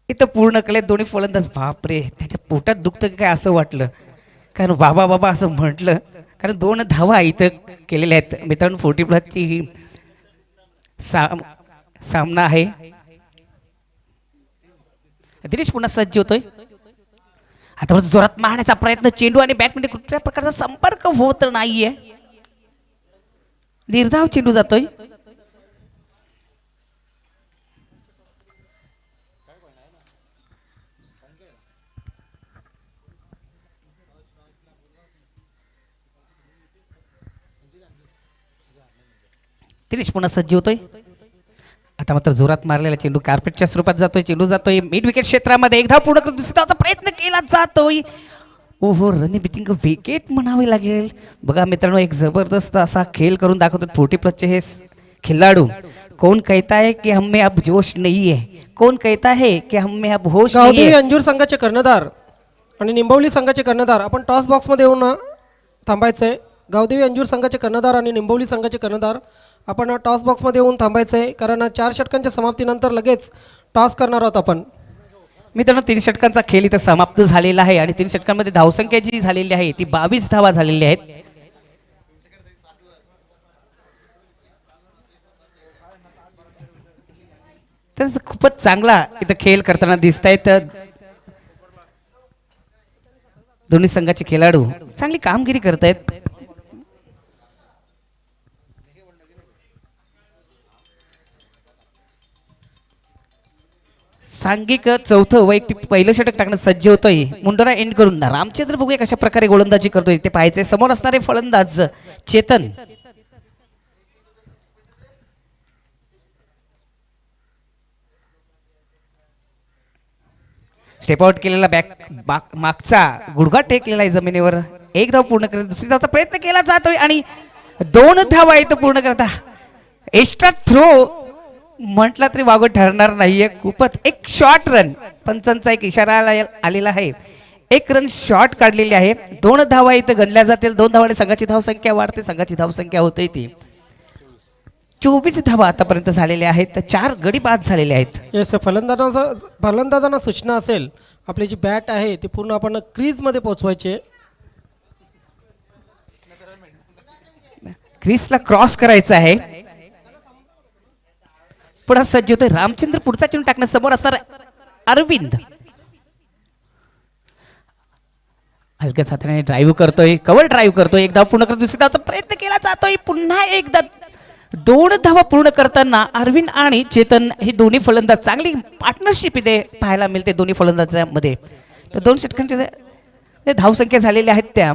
इथं पूर्ण केले दोन्ही फलंदाज. बापरे त्याच्या पोटात दुखतं काय असं वाटलं कारण बाबा बाबा असं म्हटलं कारण 2 धावा इथं केलेल्या आहेत मित्रांनो. 40+ ची सामना आहे. दिनेश पुन्हा सज्ज होतोय. आता जोरात मारण्याचा प्रयत्न. चेंडू आणि बॅटमध्ये कुठल्या प्रकारचा संपर्क होत नाहीये. निर्धाव चेंडू जातोय. दिनेश पुन्हा सज्ज होतोय. आता मात्र जोरात मारलेला चेंडू कार्पेटच्या स्वरूपात जातोय. चेंडू जातोय मिड विकेट क्षेत्रामध्ये. 1 धाव पूर्ण करून दुसरी धावचा प्रयत्न केला जातोय. ओहो रणबिटिंग विकेट म्हणावे लागेल. बघा मित्रांनो एक जबरदस्त असा खेळ करून दाखवतो 40+ चे हे खिलाडू. कोण कहता है कि हम में अब जोश नहीं है. कोण कहता है कि हम में अब होश नहीं गावदेवी है. अंजूर संघाचे कर्णधार आणि निंबवली संघाचे कर्णधार आपण टॉस बॉक्समध्ये येऊन थांबायचंय. गावदेवी अंजूर संघाचे कर्णधार आणि निंबवली संघाचे कर्णधार आपण टॉस बॉक्समध्ये येऊन थांबायचंय कारण 4 षटकांच्या समाप्तीनंतर लगेच टॉस करणार आहोत आपण. मित्रांनो 3 षटकांचा खेळ इथं समाप्त झालेला आहे आणि 3 षटकांमध्ये धावसंख्या जी झालेली आहे ती 22 धावा झालेल्या आहेत. खरंच खूपच चांगला इथं खेळ करताना दिसत आहेत दोन्ही संघाचे खेळाडू चांगली कामगिरी करतायत. सांघिक चौथं वैयक्तिक पहिलं षटक टाकणं सज्ज होतोय. मुंडरा एंड करून रामचंद्र बघूया कशा प्रकारे गोलंदाजी करतोय ते पाहायचंय. समोर असणारे फलंदाज चेतन. स्टेप आउट केलेला मागचा गुडघा टेकलेला आहे जमिनीवर. एक धाव पूर्ण करत दुसरी धावचा प्रयत्न केला जातोय आणि 2 धावा इथं पूर्ण करता. एक्स्ट्रा थ्रो म्हटला तरी वागत ठरणार नाहीये. खूपच एक शॉर्ट रन पंचांचा एक इशारा आलेला आहे. 1 रन शॉर्ट काढलेली आहे. 2 धावा इथं गणल्या जातील. 2 धावाने संघाची धावसंख्या वाढते. संघाची धावसंख्या होते ती 24 धावा आतापर्यंत झालेल्या आहेत. 4 गडी बाद झालेले आहेत. येस, फलंदाजांना सूचना असेल आपली जी बॅट आहे ती पूर्ण आपण क्रीजमध्ये पोहोचवायची. क्रिसला क्रॉस करायचं आहे. पुढे सज्ज होतोय रामचंद्र. पुढचा चेंडू टाकणं समोर असणार अरविंद. हलक्या हाताने ड्राईव्ह करतोय. कव्हर ड्राईव्ह करतोय. एक धाव पूर्ण करतो. दुसरी धावचा प्रयत्न केला जातोय. पुन्हा एकदा 2 धावा पूर्ण करताना अरविंद आणि चेतन हे दोन्ही फलंदाज चांगली पार्टनरशिप इथे पाहायला मिळते दोन्ही फलंदाजांमध्ये. तर 2 षटकांच्या धावसंख्या झालेल्या आहेत त्या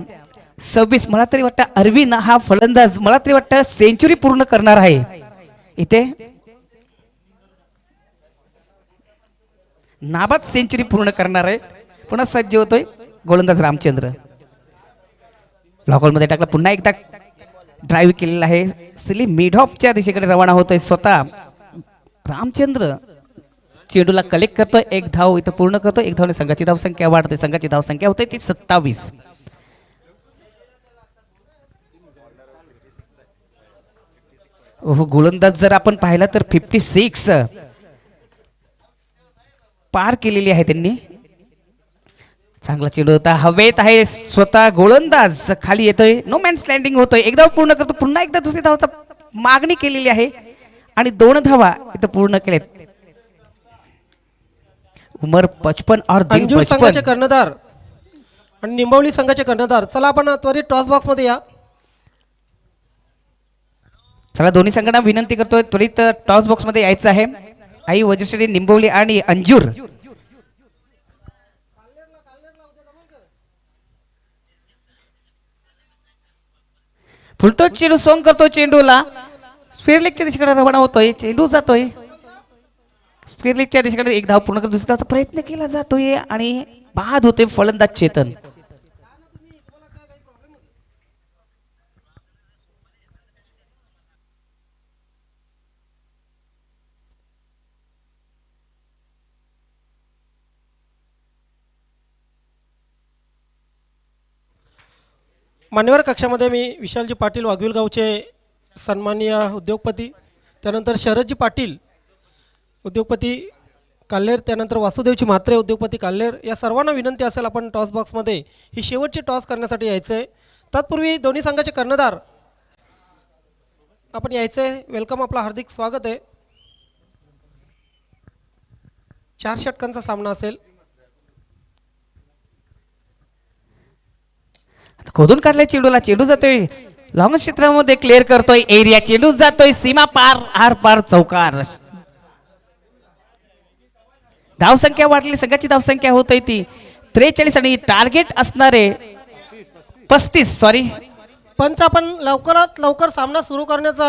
26. मला तरी वाटतं अरविंद हा फलंदाज मला तरी वाटतं सेंचुरी पूर्ण करणार आहे इथे. नाबाद सेंचुरी पूर्ण करणार आहे. पुन्हा सज्ज होतोय गोलंदाज रामचंद्र. ब्लॉकआउटमध्ये टाकला. पुन्हा एकदा ड्राईव्ह केलेला आहे. सिली मिड ऑफच्या दिशेकडे रवाना होतोय स्वतः रामचंद्र. चेंडूला कलेक्ट करतोय. 1 धाव इथं पूर्ण करतोय. 1 धावने संघाची धावसंख्या वाढते. संघाची धावसंख्या होते ती 27. गोलंदाज जर आपण पाहिला तर 56 पार केलेली आहे त्यांनी. चांगला चेंडू होता. हवेत आहे. स्वतः गोलंदाज खाली येतोय. नो मॅन स्लँडिंग होतोय. 1 धाव पूर्ण करतो. पुन्हा एकदा दुसरी धावाचा मागणी केलेली आहे आणि 2 धावा इथं पूर्ण केलेत. उमर 55 और दिल अंजूर 55. संघाचे कर्णधार आणि निंबवली संघाचे कर्णधार. चला आपण त्वरित टॉस बॉक्स मध्ये या. चला दोन्ही संघांना विनंती करतोय त्वरित टॉस बॉक्स मध्ये यायचं आहे. आई वजश्री निंबवली आणि अंजूर. फुलटो चेंडू सोंग करतो. चेंडूला स्क्वेअरलेगच्या दिशेकडे रवाना होतोय. चेंडू जातोय स्क्वेअरलेगच्या दिशेकडे. 1 धाव पूर्ण करतो. दुसऱ्या धावचा प्रयत्न केला जातोय आणि बाद होते फलंदाज चेतन. मान्यवर कक्षामध्ये मी विशालजी पाटील वाघविलगावचे सन्माननीय उद्योगपती, त्यानंतर शरदजी पाटील उद्योगपती काल्हेर, त्यानंतर वासुदेवची म्हात्रे उद्योगपती काल्हेर, या सर्वांना विनंती असेल आपण टॉस बॉक्समध्ये ही शेवटची टॉस करण्यासाठी यायचं आहे. तत्पूर्वी दोन्ही संघाचे कर्णधार आपण यायचं आहे. वेलकम, आपलं हार्दिक स्वागत आहे. 4 षटकांचा सामना असेल. खोदून काढलाय चेंडूला. चेंडू जातोय लॉंग क्षेत्रामध्ये. क्लिअर करतोय एरिया. चेंडू जातोय सीमा पार. आर पार चौकार. धावसंख्या वाढली. संघाची धावसंख्या होतय ती 43 आणि टार्गेट असणारे 35. सॉरी पंच, आपण लवकरात लवकर सामना सुरू करण्याचा